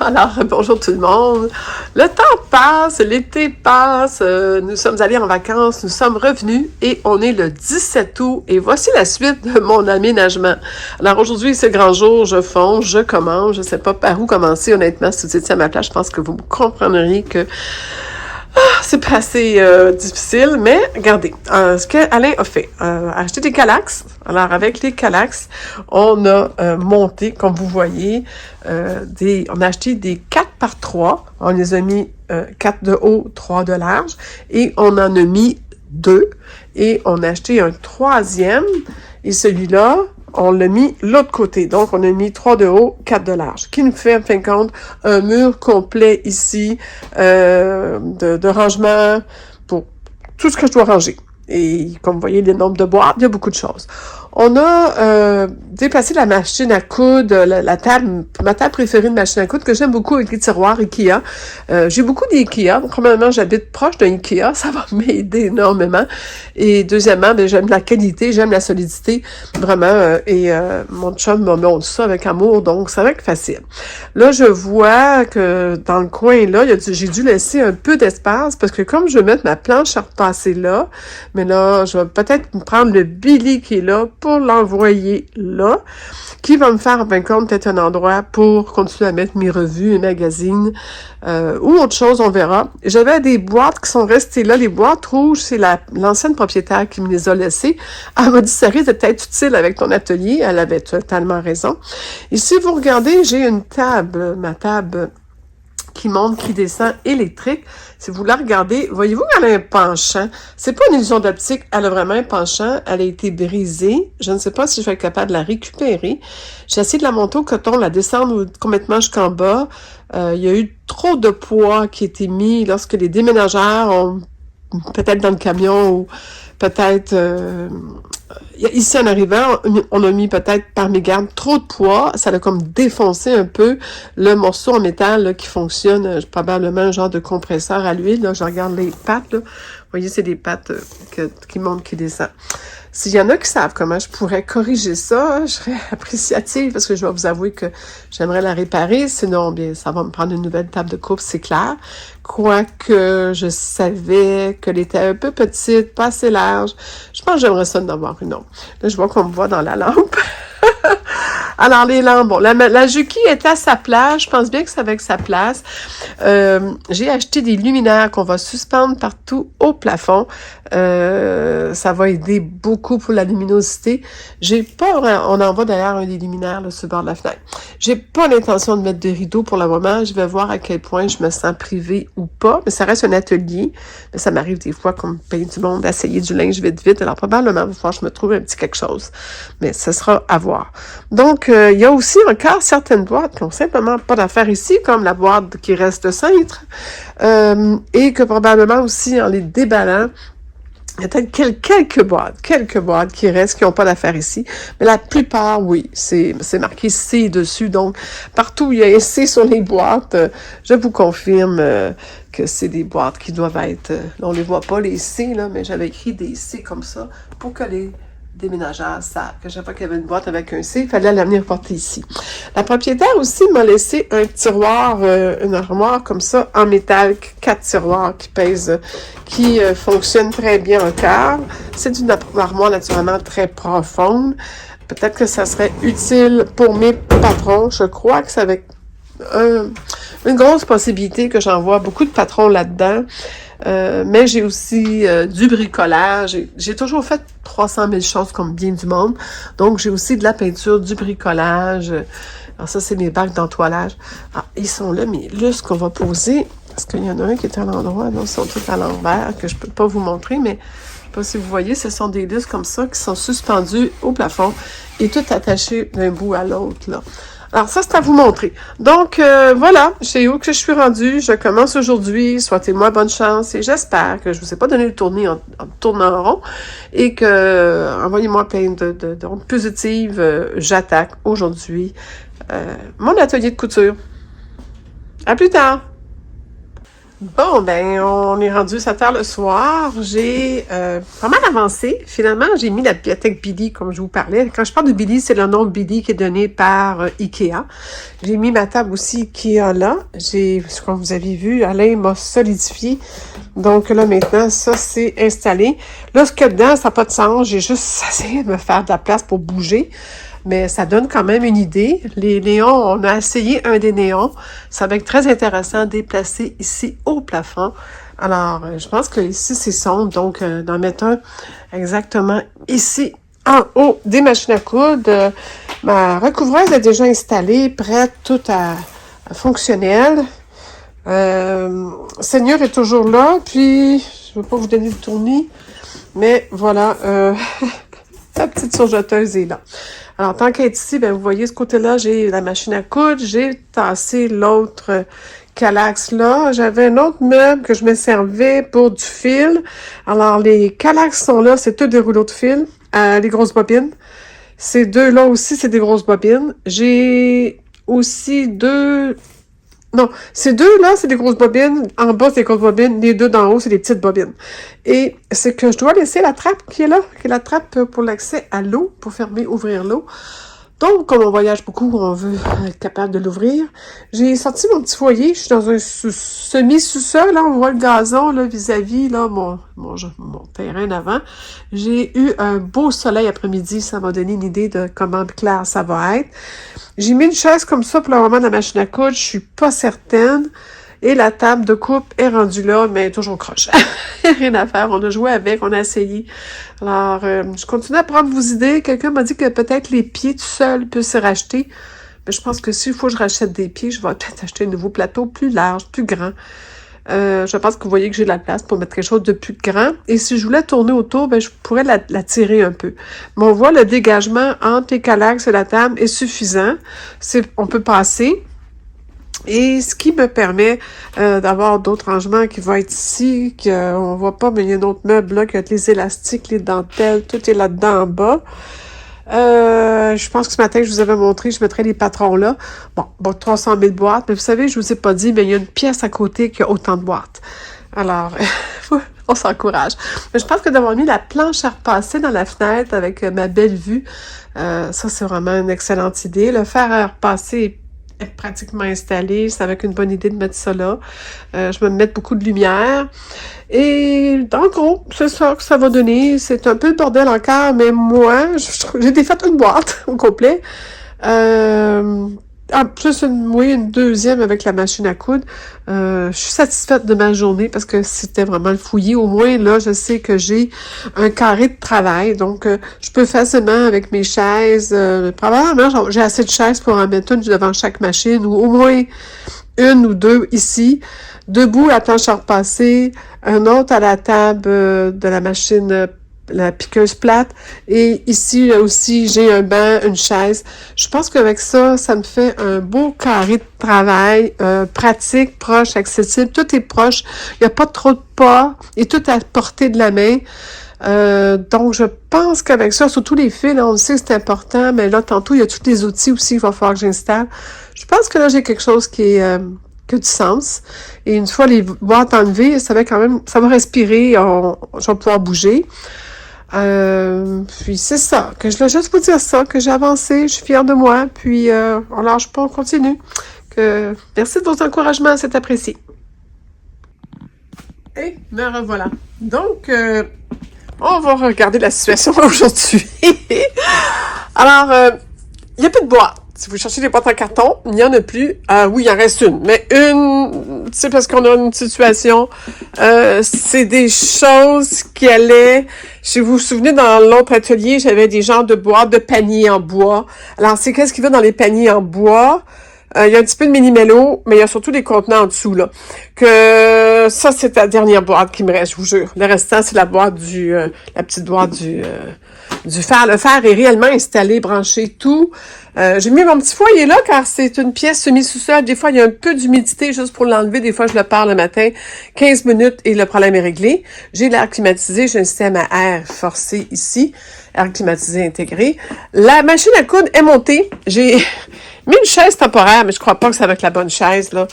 Alors, bonjour tout le monde. Le temps passe, l'été passe, nous sommes allés en vacances, nous sommes revenus et on est le 17 août et voici la suite de mon aménagement. Alors aujourd'hui, c'est grand jour, je fonce, je commence, je sais pas par où commencer honnêtement, si vous étiez à ma place, je pense que vous comprendriez que c'est pas assez difficile, mais regardez, ce que Alain a fait, a acheté des Kallax. Alors, avec les Kallax, on a monté, comme vous voyez, on a acheté des 4 par 3. On les a mis 4 de haut, 3 de large, et on en a mis 2. Et on a acheté un 3e, et celui-là, on l'a mis l'autre côté. Donc, on a mis 3 de haut, 4 de large. Qui nous fait, en fin de compte, un mur complet ici de rangement pour tout ce que je dois ranger. Et comme vous voyez, le nombre de boîtes, il y a beaucoup de choses. On a déplacé la machine à coudre, la table, ma table préférée de machine à coudre, que j'aime beaucoup avec les tiroirs Ikea. J'ai beaucoup d'Ikea. Premièrement, j'habite proche d'un Ikea. Ça va m'aider énormément. Et deuxièmement, j'aime la qualité, j'aime la solidité. Vraiment. Mon chum me montre ça avec amour, donc ça va être facile. Là, je vois que dans le coin, là, j'ai dû laisser un peu d'espace parce que comme je vais mettre ma planche à repasser là, mais là, je vais peut-être prendre le Billy qui est là pour l'envoyer là, qui va me faire, en fin de compte, peut-être un endroit pour continuer à mettre mes revues et magazines, ou autre chose, on verra. J'avais des boîtes qui sont restées là. Les boîtes rouges, c'est l'ancienne propriétaire qui me les a laissées. Elle m'a dit, Sari, c'est peut-être utile avec ton atelier. Elle avait totalement raison. Et si vous regardez, j'ai une table, ma table qui monte, qui descend, électrique. Si vous la regardez, voyez-vous qu'elle a un penchant. C'est pas une illusion d'optique, elle a vraiment un penchant. Elle a été brisée. Je ne sais pas si je vais être capable de la récupérer. J'ai essayé de la monter au coton, la descendre complètement jusqu'en bas. Il y a eu trop de poids qui a été mis lorsque les déménageurs ont, peut-être dans le camion ou peut-être ici en arrivant, on a mis peut-être par mégarde trop de poids, ça a comme défoncé un peu le morceau en métal là, qui fonctionne, probablement un genre de compresseur à l'huile, là, je regarde les pattes, là. Vous voyez, c'est des pattes qui montent, qui descendent. S'il y en a qui savent comment je pourrais corriger ça, je serais appréciative parce que je vais vous avouer que j'aimerais la réparer. Sinon, bien, ça va me prendre une nouvelle table de coupe, c'est clair. Quoique je savais qu'elle était un peu petite, pas assez large. Je pense que j'aimerais ça d'en avoir une autre. Là, je vois qu'on me voit dans la lampe. Alors, les lampes, bon, la Juki est à sa place. Je pense bien que c'est avec sa place. J'ai acheté des luminaires qu'on va suspendre partout au plafond. Ça va aider beaucoup pour la luminosité. J'ai pas, on en voit d'ailleurs un des luminaires là, sur le bord de la fenêtre. J'ai pas l'intention de mettre de rideaux pour le moment. Je vais voir à quel point je me sens privée ou pas. Mais ça reste un atelier. Mais ça m'arrive des fois, comme pays du monde, d'essayer du linge vite. Alors, probablement, il va falloir que je me trouve un petit quelque chose. Mais ce sera à voir. Donc, il y a aussi encore certaines boîtes qui n'ont simplement pas d'affaires ici, comme la boîte qui reste de cintre, et que probablement aussi, en les déballant, il y a peut-être quelques boîtes qui restent, qui n'ont pas d'affaires ici. Mais la plupart, oui, c'est marqué C dessus. Donc, partout où il y a un C sur les boîtes, je vous confirme que c'est des boîtes qui doivent être... on ne les voit pas, les C, là, mais j'avais écrit des C comme ça pour que les déménageurs savent que chaque fois qu'il y avait une boîte avec un C, il fallait la venir porter ici. La propriétaire aussi m'a laissé un tiroir, une armoire comme ça, en métal, 4 tiroirs qui pèsent, qui fonctionnent très bien en câble. C'est une armoire naturellement très profonde. Peut-être que ça serait utile pour mes patrons. Je crois que c'est avec une grosse possibilité que j'envoie beaucoup de patrons là-dedans. Mais j'ai aussi du bricolage. J'ai toujours fait 300 000 choses comme bien du monde. Donc, j'ai aussi de la peinture, du bricolage. Alors ça, c'est mes bacs d'entoilage. Ah, ils sont là, mes lustres qu'on va poser. Parce qu'il y en a un qui est à l'endroit. Non, ils sont tous à l'envers, que je peux pas vous montrer, mais je sais pas si vous voyez, ce sont des lustres comme ça qui sont suspendus au plafond et tout attachés d'un bout à l'autre, là. Alors, ça, c'est à vous montrer. Donc, voilà, c'est où que je suis rendue. Je commence aujourd'hui. Souhaitez-moi bonne chance et j'espère que je vous ai pas donné le tournis en tournant en rond et que, envoyez-moi plein de ondes positives. J'attaque aujourd'hui mon atelier de couture. À plus tard! Bon, ben, on est rendu 7 heures le soir. J'ai pas mal avancé. Finalement, j'ai mis la bibliothèque Billy, comme je vous parlais. Quand je parle de Billy, c'est le nom de Billy qui est donné par Ikea. J'ai mis ma table aussi Ikea là. Comme vous avez vu, Alain m'a solidifié. Donc là, maintenant, ça, c'est installé. Là, ce qu'il y a dedans, ça n'a pas de sens. J'ai juste essayé de me faire de la place pour bouger. Mais ça donne quand même une idée. Les néons, on a essayé un des néons. Ça va être très intéressant de déplacer ici au plafond. Alors, je pense que ici, c'est sombre. Donc, d'en mettre un exactement ici, en haut des machines à coudre. Ma recouvreuse est déjà installée, prête, tout à fonctionnelle. Seigneur est toujours là. Puis, je ne vais pas vous donner le tournis. Mais voilà, la petite surjeteuse est là. Alors, tant qu'elle est ici, ben vous voyez, ce côté-là, j'ai la machine à coudre, j'ai tassé l'autre Kallax là. J'avais un autre meuble que je me servais pour du fil. Alors, les Kallax sont là, c'est tous des rouleaux de fil, des grosses bobines. Ces deux-là aussi, c'est des grosses bobines. J'ai aussi deux... Non, ces deux-là, c'est des grosses bobines. En bas, c'est des grosses bobines. Les deux d'en haut, c'est des petites bobines. Et c'est que je dois laisser la trappe qui est là, qui est la trappe pour l'accès à l'eau, pour fermer, ouvrir l'eau. Donc, comme on voyage beaucoup, on veut être capable de l'ouvrir. J'ai sorti mon petit foyer. Je suis dans un semi-sous-sol. Là, on voit le gazon là vis-à-vis là mon terrain d'avant. J'ai eu un beau soleil après-midi. Ça m'a donné une idée de comment clair ça va être. J'ai mis une chaise comme ça pour le moment dans la machine à coudre. Je suis pas certaine. Et la table de coupe est rendue là, mais toujours croche. Rien à faire. On a joué avec, on a essayé. Alors, je continue à prendre vos idées. Quelqu'un m'a dit que peut-être les pieds tout seuls peuvent se racheter. Je pense que s'il faut que je rachète des pieds, je vais peut-être acheter un nouveau plateau plus large, plus grand. Je pense que vous voyez que j'ai de la place pour mettre quelque chose de plus grand. Et si je voulais tourner autour, ben je pourrais la tirer un peu. Mais on voit le dégagement entre les calax et la table est suffisant. On peut passer. Et ce qui me permet d'avoir d'autres rangements qui vont être ici, qu'on voit pas, mais il y a un autre meuble là, qui a les élastiques, les dentelles, tout est là-dedans en bas. Je pense que ce matin, je vous avais montré, je mettrais les patrons là. Bon, 300 000 boîtes, mais vous savez, je vous ai pas dit, mais il y a une pièce à côté qui a autant de boîtes. Alors, on s'encourage. Mais je pense que d'avoir mis la planche à repasser dans la fenêtre avec ma belle vue, ça, c'est vraiment une excellente idée. Le fer à repasser est pratiquement installé. C'est avec une bonne idée de mettre ça là. Je vais me mettre beaucoup de lumière. Et en gros, c'est ça que ça va donner. C'est un peu le bordel encore, mais moi, j'ai défait une boîte au complet. Plus une deuxième avec la machine à coudre. Je suis satisfaite de ma journée parce que c'était vraiment le fouillis. Au moins, là, je sais que j'ai un carré de travail. Donc, je peux facilement avec mes chaises. Probablement, j'ai assez de chaises pour en mettre une devant chaque machine ou au moins une ou deux ici. Debout, la planche à repasser. Un autre à la table de la machine la piqueuse plate. Et ici aussi, j'ai un banc, une chaise. Je pense qu'avec ça, ça me fait un beau carré de travail, pratique, proche, accessible. Tout est proche. Il n'y a pas trop de pas. Et tout à portée de la main. Donc, je pense qu'avec ça, surtout les fils, là, on le sait que c'est important, mais là, tantôt, il y a tous les outils aussi qu'il va falloir que j'installe. Je pense que là, j'ai quelque chose qui est que du sens. Et une fois les boîtes enlevées, ça va quand même, ça va respirer, je vais pouvoir bouger. Puis c'est ça, que je voulais juste vous dire ça, que j'ai avancé, je suis fière de moi, puis on lâche pas, on continue. Merci de vos encouragements, c'est apprécié. Et me revoilà. Donc, on va regarder la situation aujourd'hui. Alors, il n'y a plus de boîte. Si vous cherchez des boîtes en carton, il n'y en a plus. Oui, il en reste une. Mais une, c'est parce qu'on a une situation, c'est des choses qui allaient... Si vous vous souvenez, dans l'autre atelier, j'avais des genres de boîtes de paniers en bois. Alors, c'est qu'est-ce qui va dans les paniers en bois? Il y a un petit peu de mini-mélo, mais il y a surtout des contenants en dessous, là. Que ça, c'est la dernière boîte qui me reste, je vous jure. Le restant, c'est la boîte la petite boîte du fer. Le fer est réellement installé, branché, tout. J'ai mis mon petit foyer là, car c'est une pièce semi-sous-sol. Des fois, il y a un peu d'humidité juste pour l'enlever. Des fois, je le pars le matin. 15 minutes et le problème est réglé. J'ai l'air climatisé. J'ai un système à air forcé ici. Air climatisé intégré. La machine à coudre est montée. J'ai mis une chaise temporaire, mais je crois pas que c'est avec la bonne chaise, là.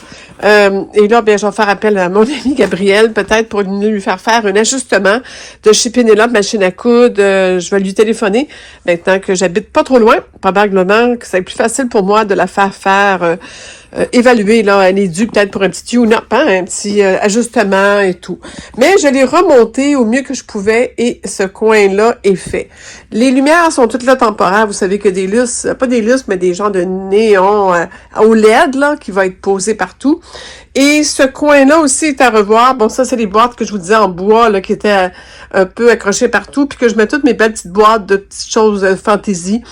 Et là, bien, je vais faire appel à mon ami Gabriel, peut-être pour lui faire un ajustement de chez Pénélope Machine à coudre. Je vais lui téléphoner maintenant que j'habite pas trop loin. Probablement que c'est plus facile pour moi de la faire évaluer, là. Elle est due peut-être pour un petit tune-up, hein, un petit ajustement et tout. Mais je l'ai remonté au mieux que je pouvais et ce coin-là est fait. Les lumières sont toutes là temporaires. Vous savez que des lustres, pas des lustres, mais des genres de néon au LED, là, qui va être posé partout. Et ce coin-là aussi est à revoir. Bon, ça, c'est les boîtes que je vous disais en bois, là, qui étaient un peu accrochées partout, puis que je mets toutes mes belles petites boîtes de petites choses fantaisie.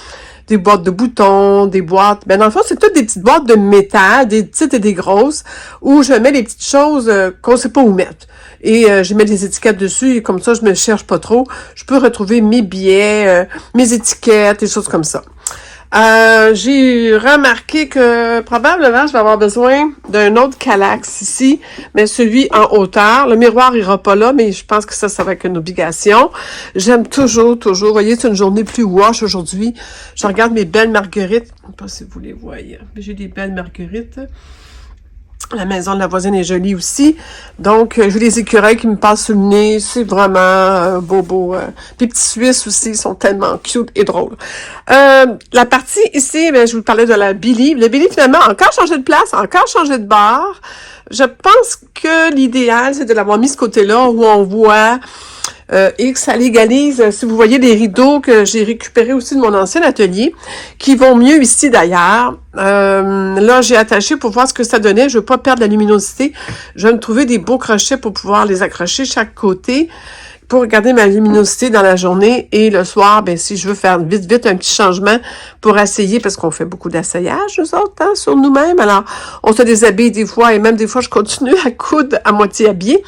Des boîtes de boutons, des boîtes... Ben, dans le fond, c'est toutes des petites boîtes de métal, des petites et des grosses, où je mets les petites choses qu'on sait pas où mettre. Et je mets des étiquettes dessus, et comme ça, je me cherche pas trop. Je peux retrouver mes billets, mes étiquettes, des choses comme ça. J'ai remarqué que probablement je vais avoir besoin d'un autre Kallax ici, mais celui en hauteur. Le miroir ira pas là, mais je pense que ça va être une obligation. J'aime toujours, vous voyez, c'est une journée plus wash aujourd'hui. Je regarde mes belles marguerites. Je ne sais pas si vous les voyez, mais j'ai des belles marguerites. La maison de la voisine est jolie aussi. Donc, j'ai les écureuils qui me passent sur le nez. C'est vraiment beau. Les petits Suisses aussi, ils sont tellement cute et drôles. La partie ici, ben, je vous parlais de la Billy. Le Billy, finalement, a encore changé de place, encore changé de bar. Je pense que l'idéal, c'est de l'avoir mis ce côté-là où on voit... et que ça légalise, si vous voyez les rideaux que j'ai récupérés aussi de mon ancien atelier, qui vont mieux ici d'ailleurs. Là, j'ai attaché pour voir ce que ça donnait. Je veux pas perdre la luminosité. Je vais me trouver des beaux crochets pour pouvoir les accrocher chaque côté, pour garder ma luminosité dans la journée et le soir, ben si je veux faire vite un petit changement pour essayer, parce qu'on fait beaucoup d'essayage, nous autres, hein, sur nous-mêmes. Alors, on se déshabille des fois et même des fois, je continue à coudre à moitié habillée.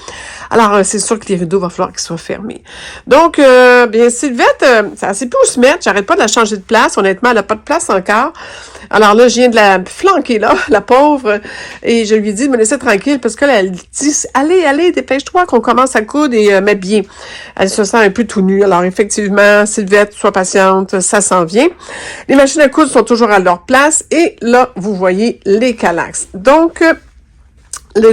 Alors, c'est sûr que les rideaux, va falloir qu'ils soient fermés. Donc, bien, Sylvette, ça sait plus où se mettre. J'arrête pas de la changer de place. Honnêtement, elle n'a pas de place encore. Alors là, je viens de la flanquer, là, la pauvre. Et je lui ai dit de me laisser tranquille parce qu'elle, elle dit, allez, dépêche-toi qu'on commence à coudre et m'habiller. Elle se sent un peu tout nue. Alors, effectivement, Sylvette, sois patiente, ça s'en vient. Les machines à coudre sont toujours à leur place. Et là, vous voyez les calax. Donc,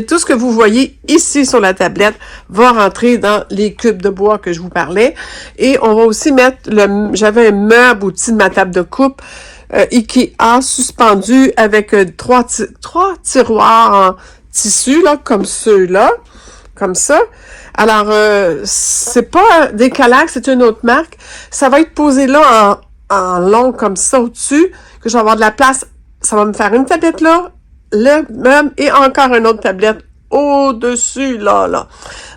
tout ce que vous voyez ici sur la tablette va rentrer dans les cubes de bois que je vous parlais. Et on va aussi mettre j'avais un meuble au-dessus de ma table de coupe, Ikea suspendu avec trois tiroirs en tissu, là, comme ceux-là, comme ça. Alors, c'est pas des calax, c'est une autre marque. Ça va être posé là en long comme ça au-dessus, que je vais avoir de la place. Ça va me faire une tablette là, le meuble et encore une autre tablette au-dessus, là.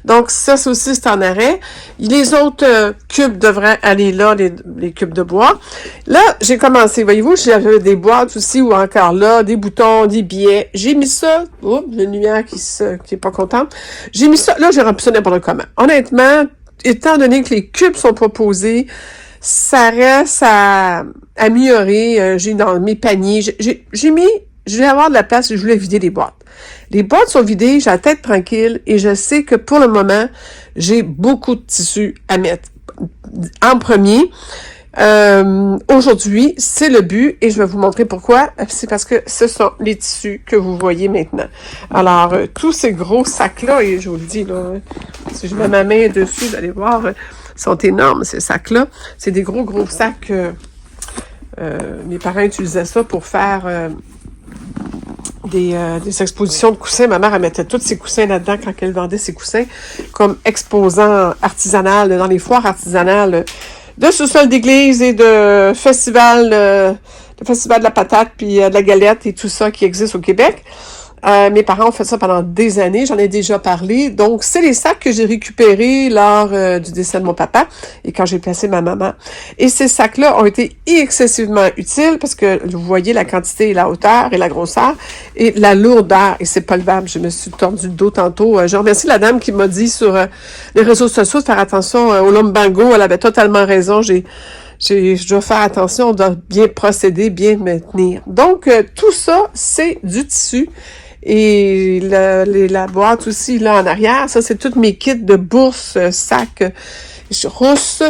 Donc, ça aussi, c'est en arrêt. Les autres cubes devraient aller là, les cubes de bois. Là, j'ai commencé, voyez-vous, j'avais des boîtes aussi, ou encore là, des boutons, des billets. J'ai mis ça, oups, une lumière qui est pas contente. J'ai mis ça, là, j'ai rempli ça n'importe comment. Honnêtement, étant donné que les cubes sont proposés, ça reste à améliorer. J'ai dans mes paniers, je vais avoir de la place, je voulais vider les boîtes. Les boîtes sont vidées, j'ai la tête tranquille et je sais que pour le moment, j'ai beaucoup de tissus à mettre. En premier, aujourd'hui, c'est le but et je vais vous montrer pourquoi. C'est parce que ce sont les tissus que vous voyez maintenant. Alors, tous ces gros sacs-là, et je vous le dis, là, si je mets ma main dessus, vous allez voir, sont énormes, ces sacs-là. C'est des gros sacs. Mes parents utilisaient ça pour faire des expositions de coussins. Ma mère, elle mettait tous ses coussins là-dedans quand elle vendait ses coussins comme exposants artisanal dans les foires artisanales de sous-sol d'église et de festival, le festival de la patate puis de la galette et tout ça qui existe au Québec. Mes parents ont fait ça pendant des années, j'en ai déjà parlé. Donc, c'est les sacs que j'ai récupérés lors du décès de mon papa et quand j'ai placé ma maman. Et ces sacs-là ont été excessivement utiles parce que vous voyez la quantité et la hauteur et la grosseur et la lourdeur. Et c'est pas levable. Je me suis tordu le dos tantôt. Je remercie la dame qui m'a dit sur les réseaux sociaux de faire attention au lumbago. Elle avait totalement raison. Je dois faire attention, on doit bien procéder, bien me tenir. Donc, tout ça, c'est du tissu. Et la boîte aussi, là, en arrière, ça, c'est toutes mes kits de bourses, sacs, rousses.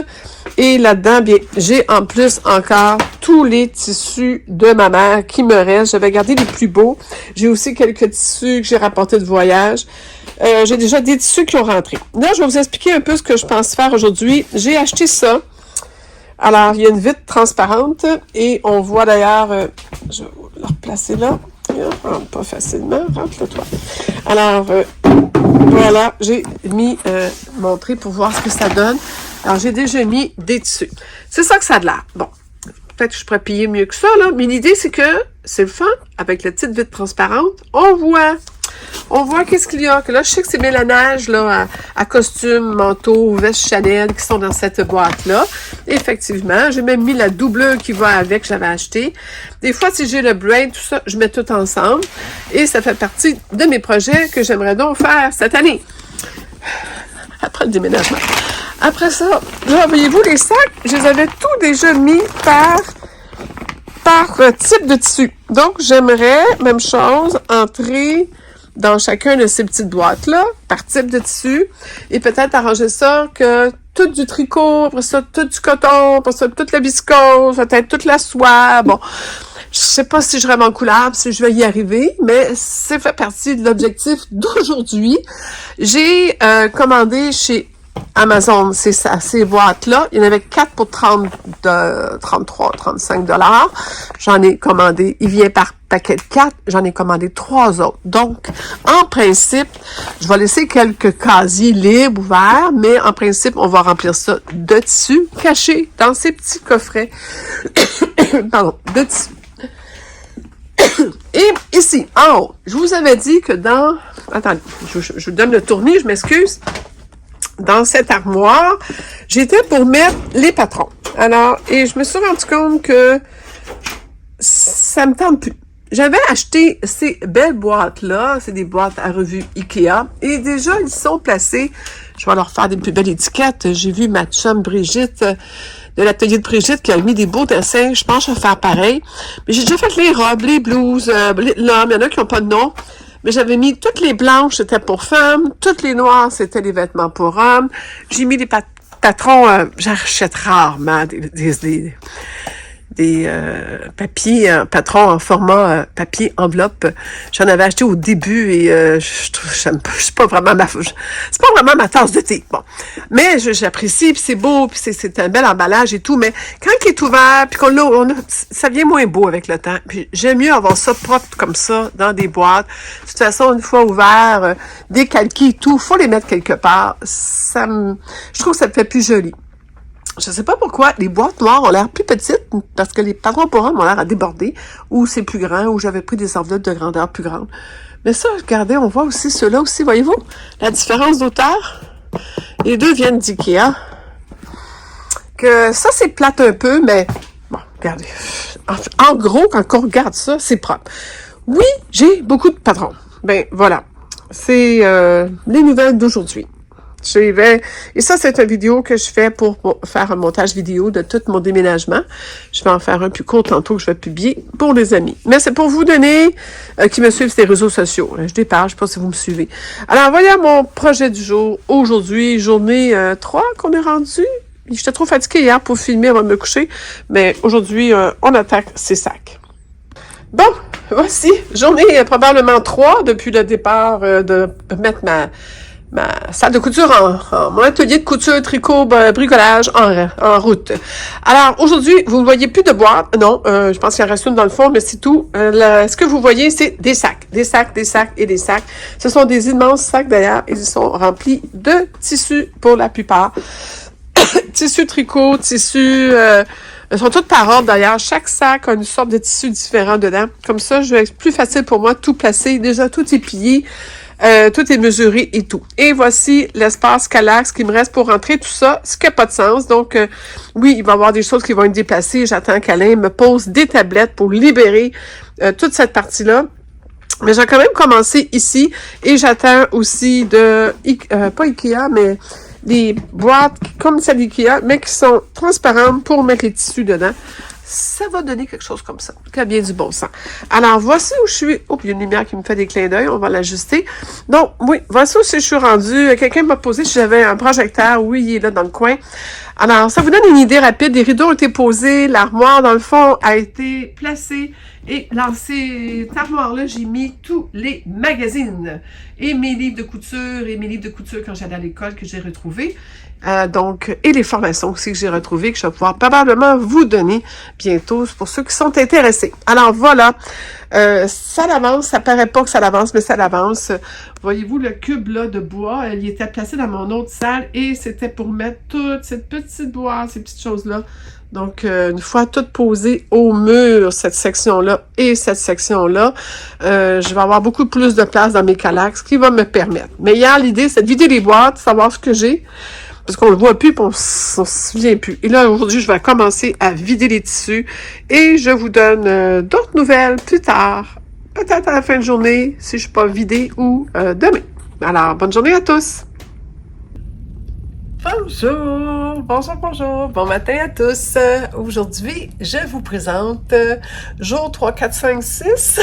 Et là-dedans, bien, j'ai en plus encore tous les tissus de ma mère qui me restent. J'avais gardé les plus beaux. J'ai aussi quelques tissus que j'ai rapportés de voyage. J'ai déjà des tissus qui ont rentré. Là, je vais vous expliquer un peu ce que je pense faire aujourd'hui. J'ai acheté ça. Alors, il y a une vitre transparente et on voit d'ailleurs, je vais la replacer là. Rentre pas facilement, rentre-le toi. Alors, voilà, j'ai montré pour voir ce que ça donne. Alors, j'ai déjà mis des tissus. C'est ça que ça a de l'air. Bon, peut-être que je pourrais payer mieux que ça, là, mais l'idée, c'est que c'est le fun, avec la petite vitre transparente, on voit qu'est-ce qu'il y a. Que là, je sais que c'est mélanage là, à costume, manteau, veste Chanel qui sont dans cette boîte-là. Effectivement, j'ai même mis la doublure qui va avec, que j'avais acheté. Des fois, si j'ai le braid, tout ça, je mets tout ensemble. Et ça fait partie de mes projets que j'aimerais donc faire cette année. Après le déménagement. Après ça, là, voyez-vous, les sacs, je les avais tous déjà mis par type de tissu. Donc, j'aimerais, même chose, entrer dans chacun de ces petites boîtes-là, par type de tissu, et peut-être arranger ça que tout du tricot, après ça, tout du coton, après ça, toute la viscose, peut-être toute la soie, bon. Je sais pas si je serai en couleur, si je vais y arriver, mais ça fait partie de l'objectif d'aujourd'hui. J'ai commandé chez Amazon, c'est ça, ces boîtes-là. Il y en avait 4 pour 33, 35 $. J'en ai commandé, il vient par paquet de 4, j'en ai commandé 3 autres. Donc, en principe, je vais laisser quelques casiers libres, ouverts, mais en principe, on va remplir ça de tissu caché dans ces petits coffrets pardon, de tissu. Et ici, en haut, je vous avais dit que dans... Attendez, je vous donne le tournis, je m'excuse. dans cette armoire, j'étais pour mettre les patrons. Alors, et je me suis rendu compte que ça me tente plus. J'avais acheté ces belles boîtes-là, c'est des boîtes à revue Ikea, et déjà, ils sont placés. Je vais leur faire des plus belles étiquettes. J'ai vu ma chum Brigitte, de l'atelier de Brigitte, qui a mis des beaux dessins. Je pense que je vais faire pareil. Mais j'ai déjà fait les robes, les blouses, l'homme. Il y en a qui n'ont pas de nom. Mais j'avais mis toutes les blanches, c'était pour femmes. Toutes les noires, c'était les vêtements pour hommes. J'ai mis des patrons, j'achète rarement des papiers, patrons en format papier enveloppe. J'en avais acheté au début et je trouve, c'est pas vraiment ma tasse de thé. Bon, mais j'apprécie, puis c'est beau, puis c'est un bel emballage et tout. Mais quand il est ouvert, puis ça vient moins beau avec le temps. Puis j'aime mieux avoir ça propre comme ça dans des boîtes. De toute façon, une fois ouvert, décalqué et tout, faut les mettre quelque part. Je trouve que ça me fait plus joli. Je sais pas pourquoi les boîtes noires ont l'air plus petites, parce que les patrons pour hommes ont l'air à déborder, ou c'est plus grand, ou j'avais pris des enveloppes de grandeur plus grande. Mais ça, regardez, on voit aussi ceux-là aussi, voyez-vous? La différence d'auteur. Les deux viennent d'Ikea. Que ça, c'est plate un peu, mais bon, regardez. En gros, quand on regarde ça, c'est propre. Oui, j'ai beaucoup de patrons. Ben, voilà. C'est les nouvelles d'aujourd'hui. Et ça, c'est une vidéo que je fais pour faire un montage vidéo de tout mon déménagement. Je vais en faire un plus court tantôt que je vais publier pour les amis. Mais c'est pour vous donner, qui me suivent sur les réseaux sociaux. Je déparle, je sais pas si vous me suivez. Alors, voilà mon projet du jour. Aujourd'hui, journée 3 qu'on est rendu. J'étais trop fatiguée hier pour filmer avant de me coucher. Mais aujourd'hui, on attaque ces sacs. Bon, voici, journée probablement 3 depuis le départ de mettre ma salle de couture mon atelier de couture, tricot, bricolage en route. Alors, aujourd'hui, vous ne voyez plus de boîte. Non, je pense qu'il en reste une dans le fond, mais c'est tout. Ce que vous voyez, c'est des sacs. Des sacs, des sacs et des sacs. Ce sont des immenses sacs, d'ailleurs, et ils sont remplis de tissus pour la plupart. Tissu tricot, tissu... Ils sont tous par ordre, d'ailleurs. Chaque sac a une sorte de tissu différent dedans. Comme ça, c'est plus facile pour moi de tout placer. Déjà, tout est plié. Tout est mesuré et tout. Et voici l'espace Calax qui me reste pour rentrer tout ça, ce qui n'a pas de sens. Donc, oui, il va y avoir des choses qui vont être déplacées. J'attends qu'Alain me pose des tablettes pour libérer toute cette partie-là. Mais j'ai quand même commencé ici et j'attends aussi pas Ikea, mais des boîtes comme celle d'Ikea, mais qui sont transparentes pour mettre les tissus dedans. Ça va donner quelque chose comme ça, qui a bien du bon sens. Alors, voici où je suis. Oh, il y a une lumière qui me fait des clins d'œil, on va l'ajuster. Donc, oui, voici où je suis rendue. Quelqu'un m'a posé si j'avais un projecteur. Oui, il est là dans le coin. Alors, ça vous donne une idée rapide. Les rideaux ont été posés, l'armoire, dans le fond, a été placée. Et dans cette armoire-là, j'ai mis tous les magazines. Et mes livres de couture quand j'allais à l'école que j'ai retrouvés. Et les formations aussi que j'ai retrouvées, que je vais pouvoir probablement vous donner bientôt pour ceux qui sont intéressés. Alors voilà, ça l'avance, ça paraît pas que ça l'avance, mais ça l'avance. Voyez-vous le cube là de bois, il était placé dans mon autre salle et c'était pour mettre toute cette petite boîte, ces petites choses-là. Donc, une fois tout posé au mur, cette section-là et cette section-là, je vais avoir beaucoup plus de place dans mes calax, ce qui va me permettre. Mais hier, l'idée, c'est de vider les boîtes, savoir ce que j'ai, parce qu'on le voit plus et on s'en souvient plus. Et là, aujourd'hui, je vais commencer à vider les tissus et je vous donne d'autres nouvelles plus tard, peut-être à la fin de journée, si je suis pas vidée ou demain. Alors, bonne journée à tous! Bonjour, bon matin à tous. Aujourd'hui, je vous présente jour 3, 4, 5, 6.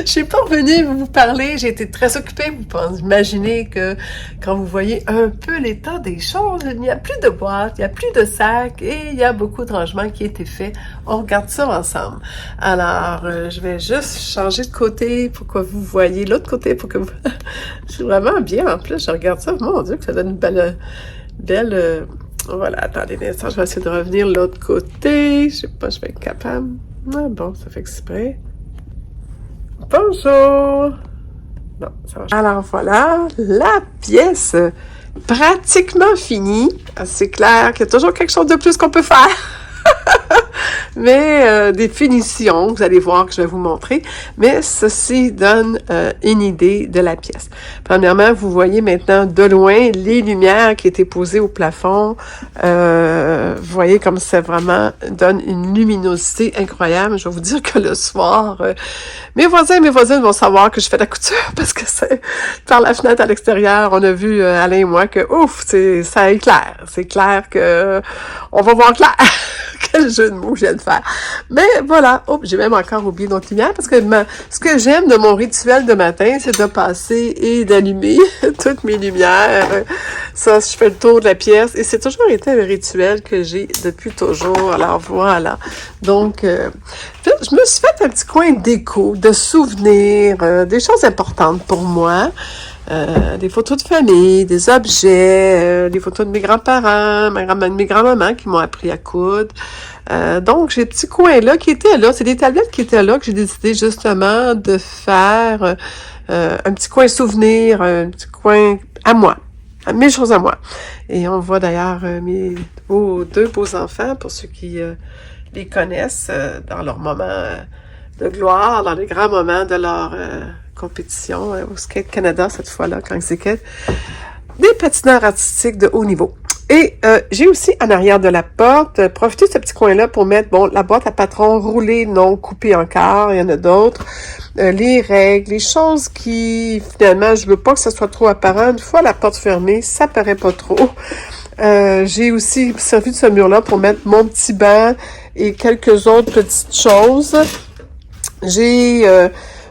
Je suis pas revenue vous parler, j'ai été très occupée. Vous pouvez imaginer que quand vous voyez un peu l'état des choses, il n'y a plus de boîtes, il n'y a plus de sacs et il y a beaucoup de rangements qui ont été faits. On regarde ça ensemble. Alors, je vais juste changer de côté pour que vous voyez l'autre côté, pour que vous... Je suis vraiment bien en plus, je regarde ça. Mon Dieu, que ça donne une belle... Voilà, attendez un instant, je vais essayer de revenir de l'autre côté. Je sais pas, je vais être capable. Ah bon, ça fait exprès. Bonjour! Non, ça va. Alors voilà, la pièce pratiquement finie. C'est clair qu'il y a toujours quelque chose de plus qu'on peut faire. mais des finitions, vous allez voir que je vais vous montrer, mais ceci donne une idée de la pièce. Premièrement, vous voyez maintenant de loin les lumières qui étaient posées au plafond. Vous voyez comme ça vraiment donne une luminosité incroyable. Je vais vous dire que le soir, mes voisins et mes voisines vont savoir que je fais de la couture parce que c'est par la fenêtre à l'extérieur, on a vu Alain et moi que ouf, ça éclaire. C'est clair que on va voir clair. Quel jeu de mots je viens de faire. Mais voilà, j'ai même encore oublié notre lumière parce que ce que j'aime de mon rituel de matin, c'est de passer et d'allumer toutes mes lumières. Ça, je fais le tour de la pièce et c'est toujours été un rituel que j'ai depuis toujours. Alors voilà. Donc, je me suis fait un petit coin d'écho, de souvenirs, des choses importantes pour moi. Des photos de famille, des objets, des photos de mes grands-parents, mes grands-mamans qui m'ont appris à coudre. Donc, j'ai des petits coins là qui étaient là. C'est des tablettes qui étaient là que j'ai décidé justement de faire un petit coin souvenir, un petit coin à moi, mes choses à moi. Et on voit d'ailleurs mes deux beaux enfants, pour ceux qui les connaissent, dans leur moment de gloire, dans les grands moments de leur compétition au Skate Canada, cette fois-là, quand c'est des patineurs artistiques de haut niveau. Et j'ai aussi, en arrière de la porte, profité de ce petit coin-là pour mettre, la boîte à patron roulée, non coupée encore, il y en a d'autres, les règles, les choses qui, finalement, je veux pas que ça soit trop apparent. Une fois la porte fermée, ça paraît pas trop. J'ai aussi servi de ce mur-là pour mettre mon petit banc et quelques autres petites choses. J'ai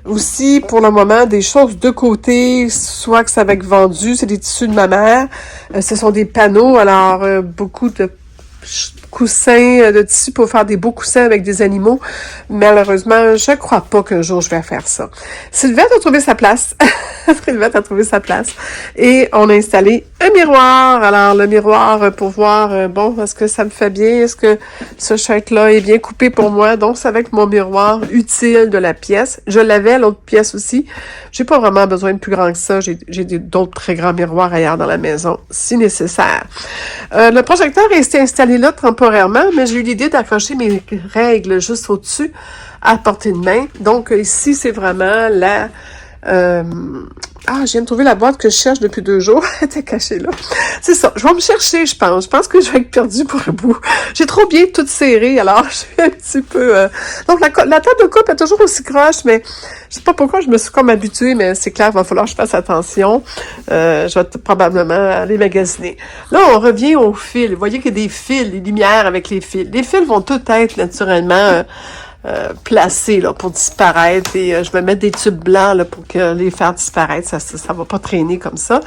aussi, pour le moment, des choses de côté, soit que ça va être vendu, c'est des tissus de ma mère. Ce sont des panneaux, alors beaucoup de coussins de tissu pour faire des beaux coussins avec des animaux. Malheureusement, je crois pas qu'un jour je vais faire ça. Sylvette a trouvé sa place. Sylvette a trouvé sa place. Et on a installé un miroir. Alors, le miroir pour voir, est-ce que ça me fait bien? Est-ce que ce shirt-là est bien coupé pour moi? Donc, c'est avec mon miroir utile de la pièce. Je l'avais, l'autre pièce aussi. J'ai pas vraiment besoin de plus grand que ça. J'ai d'autres très grands miroirs ailleurs dans la maison, si nécessaire. Le projecteur est resté installé là temporairement, mais j'ai eu l'idée d'accrocher mes règles juste au-dessus, à portée de main. Donc, ici, c'est vraiment la... je viens de trouver la boîte que je cherche depuis 2 jours. Elle était cachée là. C'est ça. Je vais me chercher, je pense. Je pense que je vais être perdue pour un bout. J'ai trop bien tout serré, alors je suis un petit peu... Donc, la table de coupe est toujours aussi croche, mais je sais pas pourquoi je me suis comme habituée, mais c'est clair, il va falloir que je fasse attention. Je vais probablement aller magasiner. Là, on revient au fil. Vous voyez qu'il y a des fils, des lumières avec les fils. Les fils vont tout être naturellement... placés là pour disparaître et je vais mettre des tubes blancs là pour que les faire disparaître, ça va pas traîner comme ça.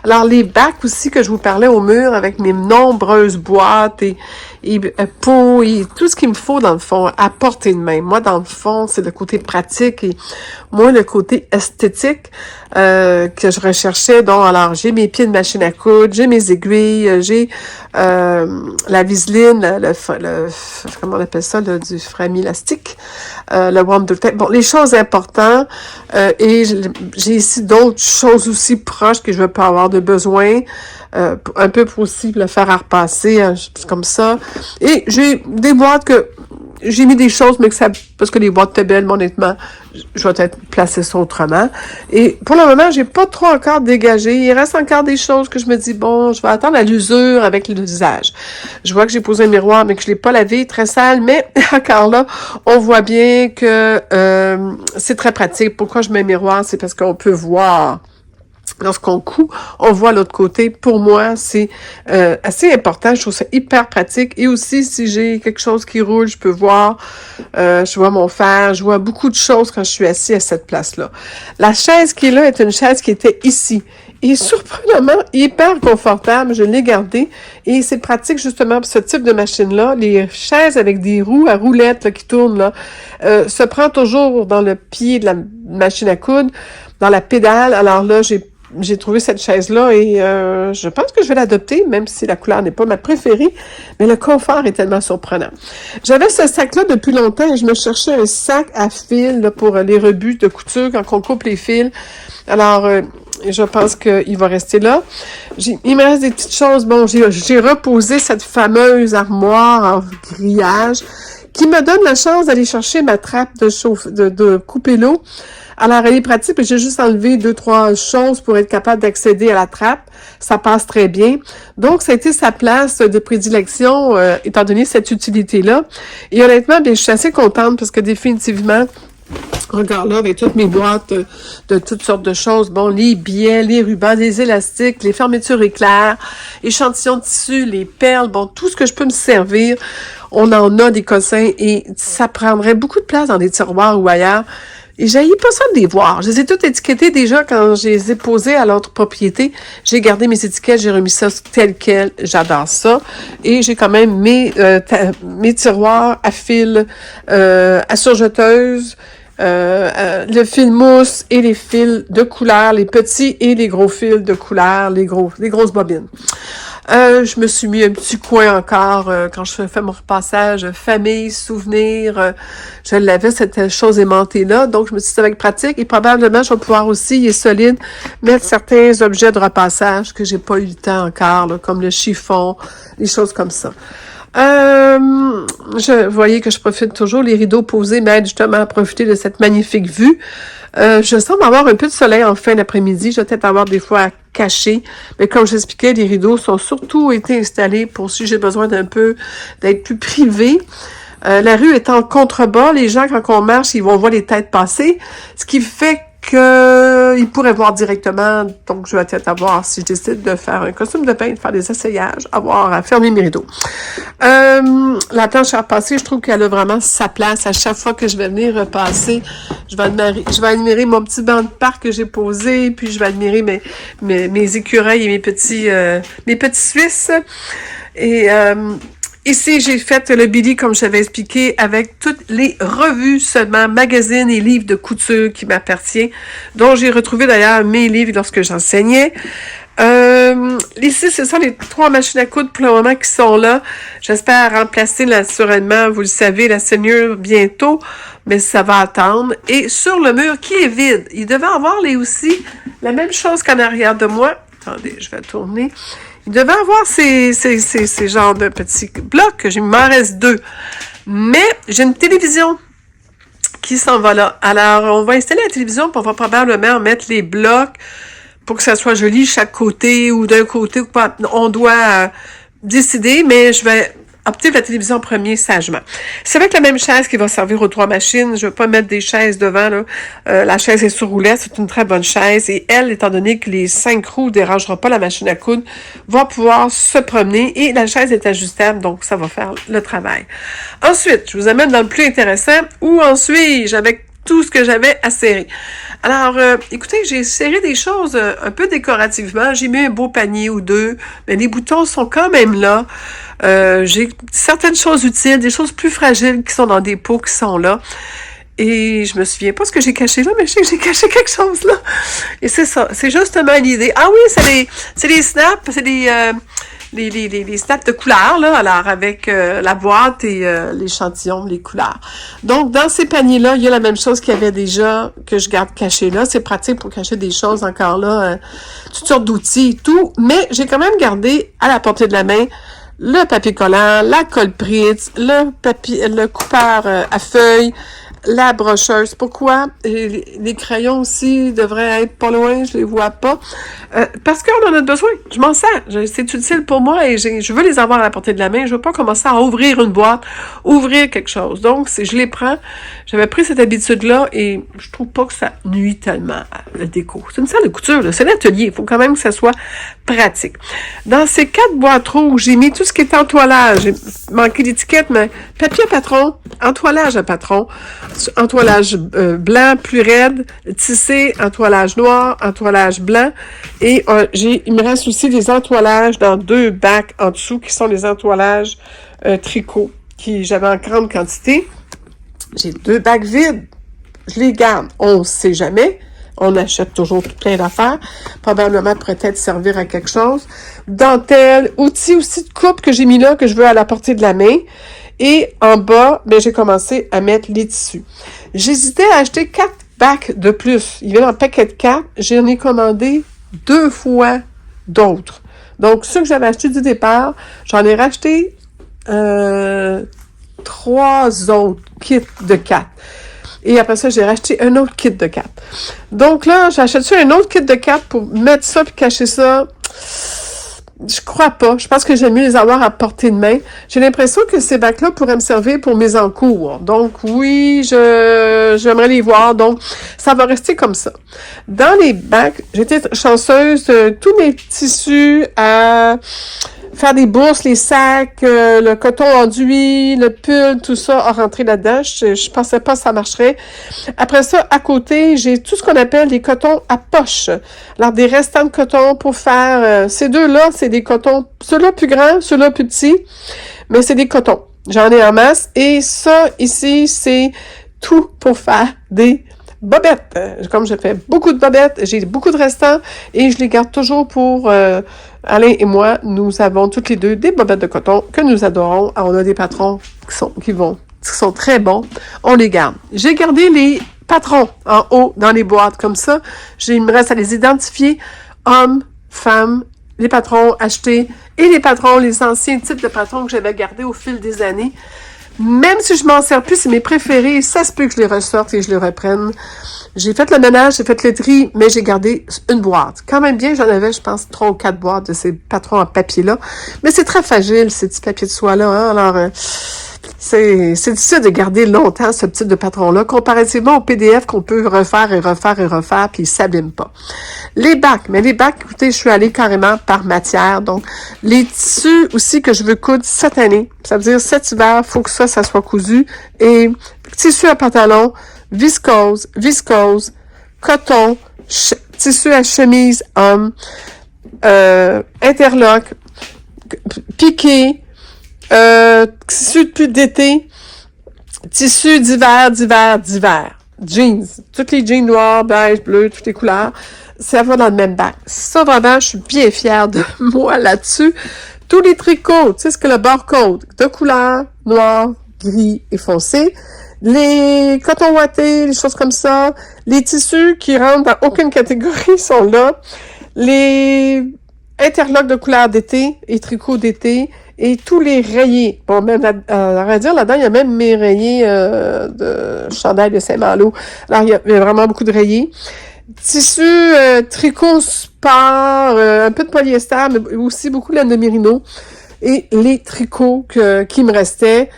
Alors les bacs aussi que je vous parlais au mur avec mes nombreuses boîtes et pots et tout ce qu'il me faut dans le fond à portée de main. Moi dans le fond, c'est le côté pratique et moi le côté esthétique que je recherchais. Donc alors j'ai mes pieds de machine à coudre, j'ai mes aiguilles, j'ai la viseline, comment on appelle ça, du frame élastique, le Wonder Tape. Bon, les choses importantes, et j'ai ici d'autres choses aussi proches que je vais pas avoir de besoin, un peu pour aussi le faire à repasser, comme ça. Et j'ai des boîtes que j'ai mis des choses, mais parce que les boîtes étaient belles, mais honnêtement, je vais peut-être placer ça autrement. Et pour le moment, j'ai pas trop encore dégagé. Il reste encore des choses que je me dis, je vais attendre à l'usure avec l'usage. Je vois que j'ai posé un miroir, mais que je l'ai pas lavé, très sale, mais encore là, on voit bien que c'est très pratique. Pourquoi je mets un miroir? C'est parce qu'on peut voir. Lorsqu'on coud, on voit l'autre côté. Pour moi, c'est assez important. Je trouve ça hyper pratique. Et aussi, si j'ai quelque chose qui roule, je peux voir, je vois mon fer, je vois beaucoup de choses quand je suis assis à cette place-là. La chaise qui est là est une chaise qui était ici. Et surprenamment, hyper confortable. Je l'ai gardée. Et c'est pratique justement pour ce type de machine-là. Les chaises avec des roues à roulettes là, qui tournent là, se prend toujours dans le pied de la machine à coudre, dans la pédale. Alors là, j'ai trouvé cette chaise-là et je pense que je vais l'adopter, même si la couleur n'est pas ma préférée, mais le confort est tellement surprenant. J'avais ce sac-là depuis longtemps et je me cherchais un sac à fil là, pour les rebuts de couture quand on coupe les fils. Alors, je pense qu'il va rester là. Il me reste des petites choses. Bon, j'ai reposé cette fameuse armoire en grillage qui me donne la chance d'aller chercher ma trappe de couper l'eau. Alors, elle est pratique, j'ai juste enlevé 2-3 choses pour être capable d'accéder à la trappe. Ça passe très bien. Donc, ça a été sa place de prédilection, étant donné cette utilité-là. Et honnêtement, bien, je suis assez contente parce que définitivement, regarde là, avec toutes mes boîtes de toutes sortes de choses, bon, les biais, les rubans, les élastiques, les fermetures éclairs, échantillons de tissu, les perles, bon, tout ce que je peux me servir, on en a des cossins et ça prendrait beaucoup de place dans des tiroirs ou ailleurs. Et j'haïs pas ça de les voir. Je les ai toutes étiquetées déjà quand je les ai posées à l'autre propriété. J'ai gardé mes étiquettes, j'ai remis ça tel quel. J'adore ça. Et j'ai quand même mes tiroirs à fil, à surjeteuse, le fil mousse et les fils de couleur, les petits et les gros fils de couleur, les grosses bobines. Je me suis mis un petit coin encore quand je fais mon repassage famille, souvenirs. Je l'avais, cette chose aimantée-là. Donc, je me suis dit, ça va être pratique. Et probablement, je vais pouvoir aussi, il est solide, mettre certains objets de repassage que j'ai pas eu le temps encore, là, comme le chiffon, les choses comme ça. Vous voyez que je profite toujours. Les rideaux posés m'aident justement à profiter de cette magnifique vue. Je semble avoir un peu de soleil en fin d'après-midi. Je vais peut-être avoir des fois à cacher. Mais comme j'expliquais, les rideaux sont surtout été installés pour si j'ai besoin d'être plus privé. La rue est en contrebas. Les gens, quand on marche, ils vont voir les têtes passer. Ce qui fait qu'ils pourraient voir directement. Donc, je vais peut-être avoir, si je décide de faire un costume de bain, de faire des essayages, avoir à fermer mes rideaux. La planche à repasser, je trouve qu'elle a vraiment sa place. À chaque fois que je vais venir repasser, je vais admirer mon petit banc de parc que j'ai posé, puis je vais admirer mes écureuils et mes petits Suisses. Et ici, j'ai fait le Billy, comme j'avais expliqué, avec toutes les revues seulement, magazines et livres de couture qui m'appartiennent, dont j'ai retrouvé d'ailleurs mes livres lorsque j'enseignais. Ici, ce sont les 3 machines à coudre pour le moment qui sont là. J'espère remplacer naturellement, vous le savez, la seigneur bientôt, mais ça va attendre. Et sur le mur qui est vide, il devait avoir aussi la même chose qu'en arrière de moi. Attendez, je vais tourner. Il devait avoir ces genres de petits blocs. Il m'en reste 2. Mais j'ai une télévision qui s'en va là. Alors, on va installer la télévision, puis on va probablement mettre les blocs pour que ça soit joli chaque côté ou d'un côté. On doit décider, mais je vais opter la télévision en premier sagement. C'est avec la même chaise qui va servir aux 3 machines. Je ne vais pas mettre des chaises devant. Là. La chaise est sur roulette. C'est une très bonne chaise. Et elle, étant donné que les 5 roues ne dérangeront pas la machine à coudre, va pouvoir se promener. Et la chaise est ajustable, donc ça va faire le travail. Ensuite, je vous amène dans le plus intéressant. Où en suis-je avec tout ce que j'avais à serrer? Alors, écoutez, j'ai serré des choses un peu décorativement. J'ai mis un beau panier ou 2, mais les boutons sont quand même là. J'ai certaines choses utiles, des choses plus fragiles qui sont dans des pots qui sont là. Et je me souviens pas ce que j'ai caché là, mais je sais que j'ai caché quelque chose là. Et c'est ça, c'est justement l'idée. Ah oui, c'est les snaps, c'est les snaps de couleurs, là, alors avec la boîte et l'échantillon, les couleurs. Donc, dans ces paniers-là, il y a la même chose qu'il y avait déjà, que je garde caché là. C'est pratique pour cacher des choses encore là, toutes sortes d'outils et tout. Mais j'ai quand même gardé à la portée de la main le papier collant, la colle prise, le coupeur à feuilles, la brocheuse. Pourquoi? Les crayons aussi devraient être pas loin, je les vois pas. Parce qu'on en a besoin. Je m'en sers. C'est utile pour moi et je veux les avoir à la portée de la main. Je veux pas commencer à ouvrir une boîte, ouvrir quelque chose. Donc, si je les prends, j'avais pris cette habitude-là et je trouve pas que ça nuit tellement à la déco. C'est une salle de couture, là. C'est un atelier. Il faut quand même que ça soit pratique. Dans ces 4 boîtes rouges, j'ai mis tout ce qui est entoilage. J'ai manqué d'étiquette, mais papier à patron, entoilage à patron, entoilage blanc plus raide, tissé, entoilage noir, entoilage blanc. Et il me reste aussi des entoilages dans 2 bacs en dessous qui sont des entoilages tricot qui j'avais en grande quantité. J'ai 2 bacs vides. Je les garde. On ne sait jamais. On achète toujours plein d'affaires. Probablement peut-être servir à quelque chose. Dentelle, outils aussi de coupe que j'ai mis là, que je veux à la portée de la main. Et en bas, j'ai commencé à mettre les tissus. J'hésitais à acheter 4 bacs de plus. Il vient en paquet de 4. J'en ai commandé 2 fois d'autres. Donc, ceux que j'avais achetés du départ, j'en ai racheté 3 autres kits de 4. Et après ça, j'ai racheté un autre kit de 4. Donc là, j'achète un autre kit de 4 pour mettre ça puis cacher ça. Je crois pas. Je pense que j'aime mieux les avoir à portée de main. J'ai l'impression que ces bacs-là pourraient me servir pour mes encours. Donc oui, j'aimerais les voir. Donc, ça va rester comme ça. Dans les bacs, j'étais chanceuse de tous mes tissus à faire des bourses, les sacs, le coton enduit, le pull, tout ça a rentré là-dedans. Je pensais pas que ça marcherait. Après ça, à côté, j'ai tout ce qu'on appelle des cotons à poche. Alors, des restants de coton pour faire... ces deux-là, c'est des cotons, ceux-là plus grands, ceux-là plus petits, mais c'est des cotons. J'en ai en masse. Et ça, ici, c'est tout pour faire des bobettes. Comme je fais beaucoup de bobettes, j'ai beaucoup de restants et je les garde toujours pour... Alain et moi, nous avons toutes les deux des bobettes de coton que nous adorons. Alors, on a des patrons qui sont très bons. On les garde. J'ai gardé les patrons en haut dans les boîtes comme ça. Il me reste à les identifier. Hommes, femmes, les patrons achetés et les patrons, les anciens types de patrons que j'avais gardés au fil des années. Même si je m'en sers plus, c'est mes préférés. Ça se peut que je les ressorte et je les reprenne. J'ai fait le ménage, j'ai fait le tri, mais j'ai gardé une boîte. Quand même bien, j'en avais, je pense, 3 ou 4 boîtes de ces patrons en papier-là. Mais c'est très fragile, ces petits papiers de soie-là. Hein? Alors, c'est difficile de garder longtemps ce type de patron-là, comparativement au PDF qu'on peut refaire et refaire et refaire, puis ils s'abîment pas. Les bacs, écoutez, je suis allée carrément par matière. Donc, les tissus aussi que je veux coudre cette année, ça veut dire cet hiver, faut que ça soit cousu. Et tissu à pantalon, viscose, coton, tissu à chemise homme, interlock, piqué, tissu d'été, tissu d'hiver, jeans, toutes les jeans noirs, beige, bleu, toutes les couleurs, ça va dans le même bac. Ça, vraiment, je suis bien fière de moi là-dessus. Tous les tricots, tu sais ce que le barcode, de couleur noir, gris et foncé, les cotons ouatés, les choses comme ça, les tissus qui rentrent dans aucune catégorie sont là, les interlocks de couleur d'été et tricots d'été, et tous les rayés. Bon, même, on va dire, là-dedans, il y a même mes rayés de chandail de Saint-Malo. Alors, il y a vraiment beaucoup de rayés. Tissu, tricot sport, un peu de polyester, mais aussi beaucoup de laine de mérino. Et les tricots qui me restaient,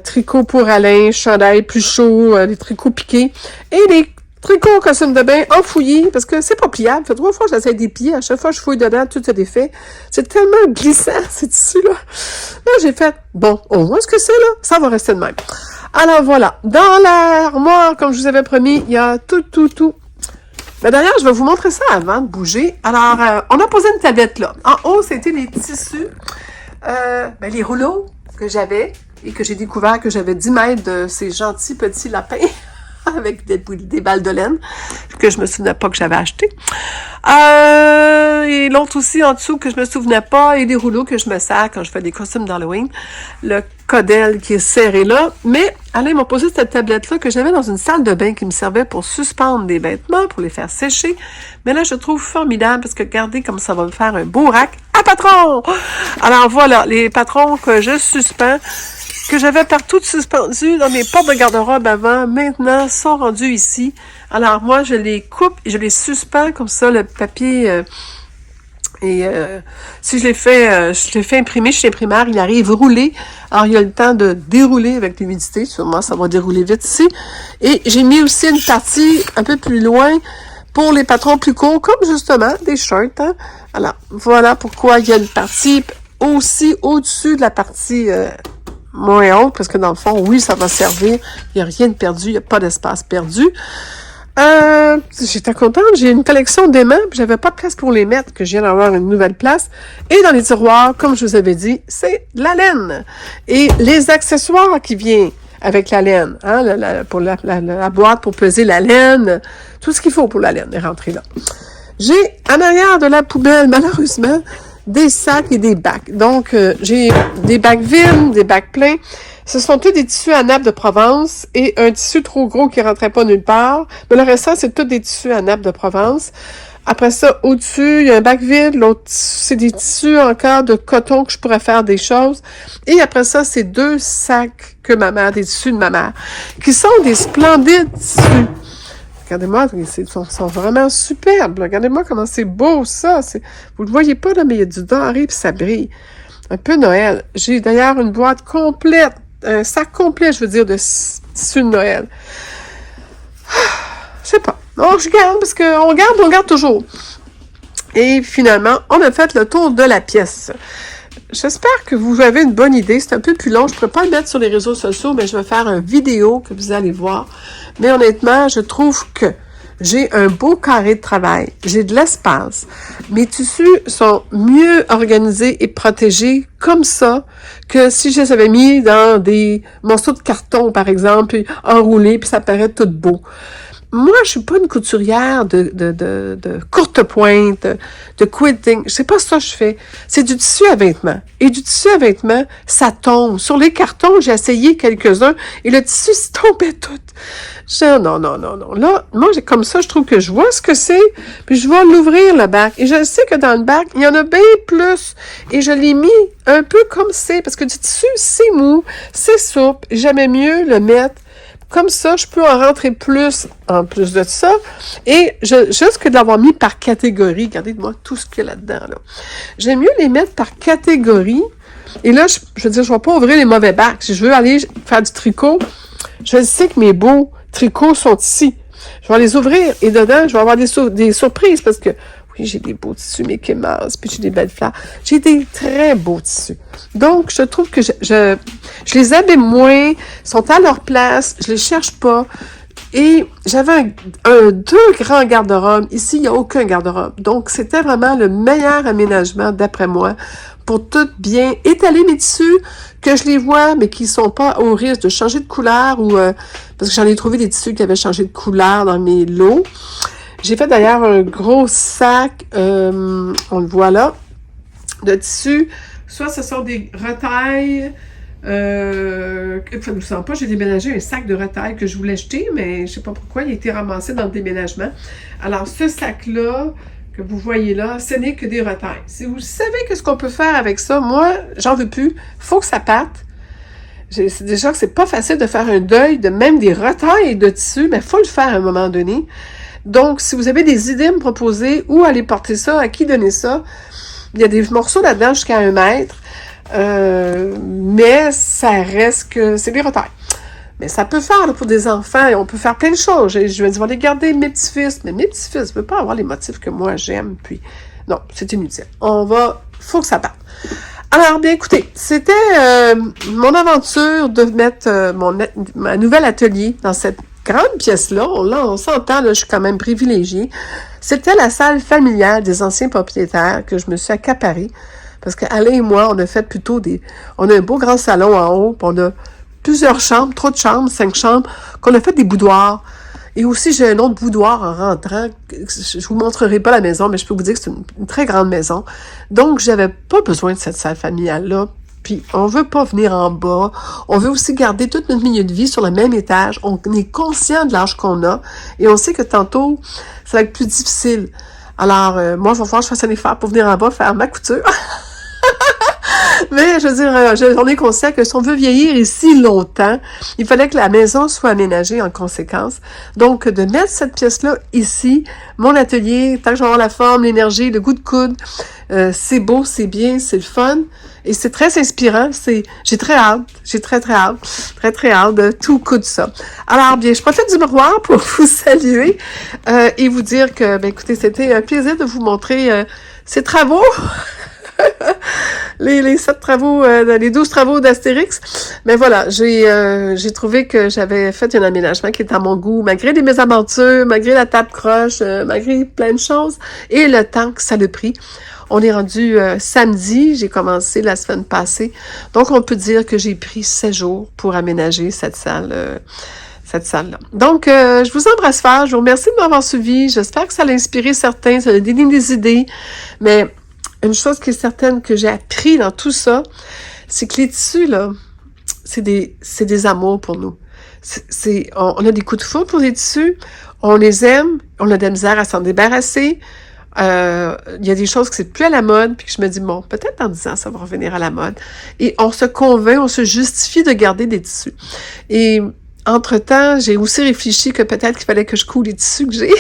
tricots pour Alain, chandail plus chaud, les tricots piqués. Et les tricots costume de bain enfouis, parce que c'est pas pliable. Ça fait 3 fois que j'essaie des plier. À chaque fois que je fouille dedans, tout se défait. C'est tellement glissant, ces tissus-là. Là, j'ai fait, bon, on voit ce que c'est, là. Ça va rester de même. Alors, voilà. Dans l'armoire, comme je vous avais promis, il y a tout. Mais d'ailleurs, je vais vous montrer ça avant de bouger. Alors, on a posé une tablette, là. En haut, c'était les tissus, les rouleaux que j'avais et que j'ai découvert que j'avais 10 mètres de ces gentils petits lapins. Avec des balles de laine que je me souvenais pas que j'avais acheté. Et l'autre aussi en dessous que je me souvenais pas, et des rouleaux que je me sers quand je fais des costumes d'Halloween. Le codel qui est serré là. Mais Alain m'a posé cette tablette-là que j'avais dans une salle de bain qui me servait pour suspendre des vêtements, pour les faire sécher. Mais là, je trouve formidable parce que regardez comme ça va me faire un beau rack à patron! Alors voilà, les patrons que je suspends, que j'avais partout suspendus dans mes portes de garde-robe avant, maintenant, sont rendus ici. Alors, moi, je les coupe et je les suspends comme ça, le papier, si je les fais imprimer chez l'imprimeur, il arrive roulé. Alors, il y a le temps de dérouler avec l'humidité. Sûrement, ça va dérouler vite ici. Et j'ai mis aussi une partie un peu plus loin pour les patrons plus courts, comme justement des shirts. Hein? Alors, voilà pourquoi il y a une partie aussi au-dessus de la partie... moins haute, parce que dans le fond, oui, ça va servir. Il n'y a rien de perdu, il n'y a pas d'espace perdu. J'étais contente, j'ai une collection d'aimants, puis j'avais pas de place pour les mettre, que je viens d'avoir une nouvelle place. Et dans les tiroirs, comme je vous avais dit, c'est la laine. Et les accessoires qui viennent avec la laine, hein, pour la boîte pour peser la laine, tout ce qu'il faut pour la laine est rentré là. J'ai, en arrière de la poubelle, malheureusement, des sacs et des bacs. Donc, j'ai des bacs vides, des bacs pleins. Ce sont tous des tissus à nappe de Provence et un tissu trop gros qui rentrait pas nulle part. Mais le restant, c'est tous des tissus à nappe de Provence. Après ça, au-dessus, il y a un bac vide. L'autre, c'est des tissus encore de coton que je pourrais faire des choses. Et après ça, c'est 2 sacs que ma mère, des tissus de ma mère, qui sont des splendides tissus. Regardez-moi, ils sont vraiment superbes. Là. Regardez-moi comment c'est beau, ça. Vous le voyez pas, là, mais il y a du doré puis ça brille. Un peu Noël. J'ai d'ailleurs une boîte complète, un sac complet, je veux dire, de tissus de Noël. Je sais pas. Donc, je garde, parce qu'on garde toujours. Et finalement, on a fait le tour de la pièce. J'espère que vous avez une bonne idée. C'est un peu plus long. Je ne peux pas le mettre sur les réseaux sociaux, mais je vais faire une vidéo que vous allez voir. Mais honnêtement, je trouve que j'ai un beau carré de travail. J'ai de l'espace. Mes tissus sont mieux organisés et protégés comme ça que si je les avais mis dans des morceaux de carton, par exemple, puis enroulés, puis ça paraît tout beau. Moi, je suis pas une couturière de courte pointe, de quilting. C'est pas ça que je fais. C'est du tissu à vêtements. Et du tissu à vêtements, ça tombe. Sur les cartons, j'ai essayé quelques-uns et le tissu se tombait tout. Non. Là, moi, comme ça, je trouve que je vois ce que c'est, puis je vais l'ouvrir, le bac. Et je sais que dans le bac, il y en a bien plus. Et je l'ai mis un peu comme c'est, parce que du tissu, c'est mou, c'est souple. J'aimais mieux le mettre comme ça, je peux en rentrer plus en plus de ça. Et juste que de l'avoir mis par catégorie, regardez-moi tout ce qu'il y a là-dedans. Là. J'aime mieux les mettre par catégorie. Et là, je veux dire, je ne vais pas ouvrir les mauvais bacs. Si je veux aller faire du tricot, je sais que mes beaux tricots sont ici. Je vais les ouvrir et dedans, je vais avoir des surprises parce que oui, j'ai des beaux tissus Mickey Mouse, puis j'ai des belles fleurs. J'ai des très beaux tissus. Donc, je trouve que je les abîme moins, sont à leur place, je les cherche pas. Et j'avais deux grands garde-robes. Ici, il n'y a aucun garde-robe. Donc, c'était vraiment le meilleur aménagement, d'après moi, pour tout bien étaler mes tissus, que je les vois, mais qui sont pas au risque de changer de couleur ou parce que j'en ai trouvé des tissus qui avaient changé de couleur dans mes lots. J'ai fait d'ailleurs un gros sac, on le voit là, de tissu. Soit ce sont des retailles, enfin, ne sens pas, j'ai déménagé un sac de retaille que je voulais jeter, mais je sais pas pourquoi, il a été ramassé dans le déménagement. Alors, ce sac-là, que vous voyez là, ce n'est que des retailles. Si vous savez qu'est-ce qu'on peut faire avec ça, moi, j'en veux plus. Faut que ça parte. C'est déjà que c'est pas facile de faire un deuil de même des retailles de tissu, mais faut le faire à un moment donné. Donc, si vous avez des idées à me proposer, où aller porter ça, à qui donner ça, il y a des morceaux là-dedans jusqu'à 1 mètre, mais ça reste que c'est des retailles. Mais ça peut faire là, pour des enfants, et on peut faire plein de choses. Je vais dire, les garder mes petits-fils, mais mes petits-fils ne veulent pas avoir les motifs que moi j'aime, puis non, c'est inutile. Faut que ça parte. Alors, bien écoutez, c'était mon aventure de mettre ma nouvelle atelier dans cette grande pièce-là. On s'entend, là, je suis quand même privilégiée. C'était la salle familiale des anciens propriétaires que je me suis accaparée. Parce qu'Alain et moi, on a fait plutôt on a un beau grand salon en haut, puis on a plusieurs chambres, 3 chambres, 5 chambres, qu'on a fait des boudoirs. Et aussi, j'ai un autre boudoir en rentrant. Je vous montrerai pas la maison, mais je peux vous dire que c'est une très grande maison. Donc, j'avais pas besoin de cette salle familiale-là. Puis, on veut pas venir en bas. On veut aussi garder toute notre milieu de vie sur le même étage. On est conscient de l'âge qu'on a. Et on sait que tantôt, ça va être plus difficile. Alors, moi, il va falloir que je fasse un effort pour venir en bas faire ma couture. Mais, je veux dire, on est conscient que si on veut vieillir ici longtemps, il fallait que la maison soit aménagée en conséquence. Donc, de mettre cette pièce-là ici, mon atelier, tant que je vais avoir la forme, l'énergie, le goût de coude, c'est beau, c'est bien, c'est le fun. Et c'est très inspirant. J'ai très hâte de tout coudre ça. Alors, bien, je profite du miroir pour vous saluer et vous dire que, ben, écoutez, c'était un plaisir de vous montrer ces travaux. les 7 travaux, les 12 travaux d'Astérix. Mais voilà, j'ai trouvé que j'avais fait un aménagement qui était à mon goût, malgré les mésaventures, malgré la table croche, malgré plein de choses, et le temps que ça a pris. On est rendu samedi, j'ai commencé la semaine passée, donc on peut dire que j'ai pris 7 jours pour aménager cette salle. Cette salle-là. Donc, je vous embrasse fort, je vous remercie de m'avoir suivi, j'espère que ça a inspiré certains, ça a donné des idées, mais une chose qui est certaine que j'ai appris dans tout ça, c'est que les tissus, là, c'est des amours pour nous. On a des coups de foudre pour les tissus, on les aime, on a de la misère à s'en débarrasser, Il y a des choses qui c'est plus à la mode, puis que je me dis, bon, peut-être dans 10 ans, ça va revenir à la mode. Et on se convainc, on se justifie de garder des tissus. Et entre-temps, j'ai aussi réfléchi que peut-être qu'il fallait que je coule les tissus que j'ai.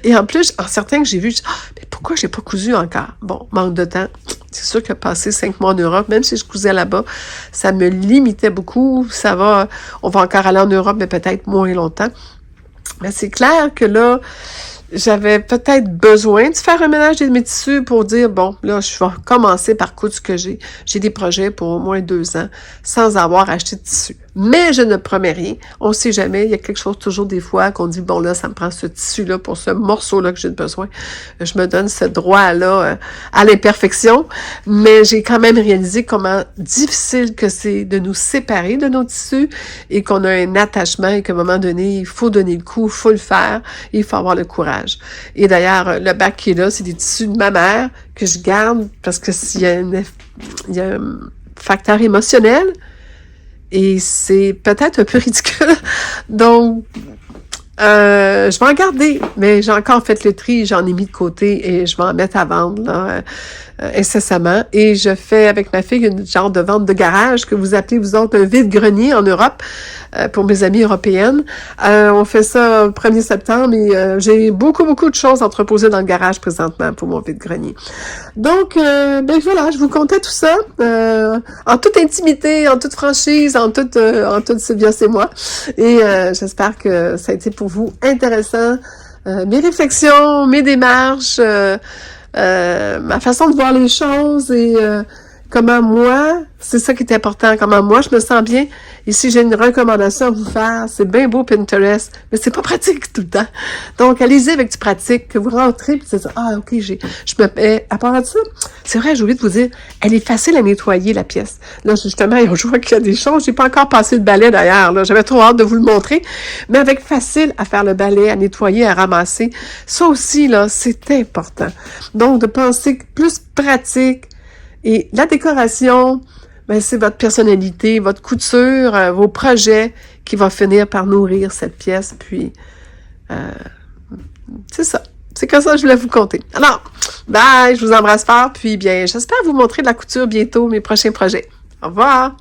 Et en plus, en certains que j'ai vus, je dis, mais pourquoi j'ai pas cousu encore? Bon, manque de temps. C'est sûr que passer 5 mois en Europe, même si je cousais là-bas, ça me limitait beaucoup. On va encore aller en Europe, mais peut-être moins longtemps. Mais c'est clair que là, j'avais peut-être besoin de faire un ménage de mes tissus pour dire, bon, là, je vais commencer par coudre ce que j'ai. J'ai des projets pour au moins 2 ans sans avoir acheté de tissus. Mais je ne promets rien. On ne sait jamais. Il y a quelque chose toujours des fois qu'on dit, bon, là, ça me prend ce tissu-là pour ce morceau-là que j'ai besoin. Je me donne ce droit-là à l'imperfection. Mais j'ai quand même réalisé comment difficile que c'est de nous séparer de nos tissus et qu'on a un attachement et qu'à un moment donné, il faut donner le coup, il faut le faire, et il faut avoir le courage. Et d'ailleurs, le bac qui est là, c'est des tissus de ma mère que je garde parce que s'il y a un facteur émotionnel, et c'est peut-être un peu ridicule. Donc, je vais en garder, mais j'ai encore fait le tri, j'en ai mis de côté et je vais en mettre à vendre là, incessamment. Et je fais avec ma fille une genre de vente de garage que vous appelez, vous autres, un vide-grenier en Europe, pour mes amies européennes. On fait ça le 1er septembre et j'ai beaucoup de choses entreposées dans le garage présentement pour mon vide-grenier. Donc, ben voilà, je vous contais tout ça en toute intimité, en toute franchise, en toute Sylvia, c'est moi. Et j'espère que ça a été pour vous intéressant. Mes réflexions, mes démarches, ma façon de voir les choses et comment moi, c'est ça qui est important, comment moi je me sens bien. Et si j'ai une recommandation à vous faire, c'est bien beau Pinterest, mais c'est pas pratique tout le temps. Donc, allez-y avec du pratique, que vous rentrez, puis c'est ça, ah ok, je me mets, à part de ça, c'est vrai, j'ai oublié de vous dire, elle est facile à nettoyer, la pièce. Là, justement, je vois qu'il y a des choses, j'ai pas encore passé le balai d'ailleurs, là, j'avais trop hâte de vous le montrer, mais avec facile à faire le balai, à nettoyer, à ramasser, ça aussi, là, c'est important. Donc, de penser plus pratique. Et la décoration, ben, c'est votre personnalité, votre couture, vos projets qui vont finir par nourrir cette pièce. Puis, c'est ça. C'est comme ça que je voulais vous conter. Alors, bye, je vous embrasse fort. Puis, bien, j'espère vous montrer de la couture bientôt, mes prochains projets. Au revoir!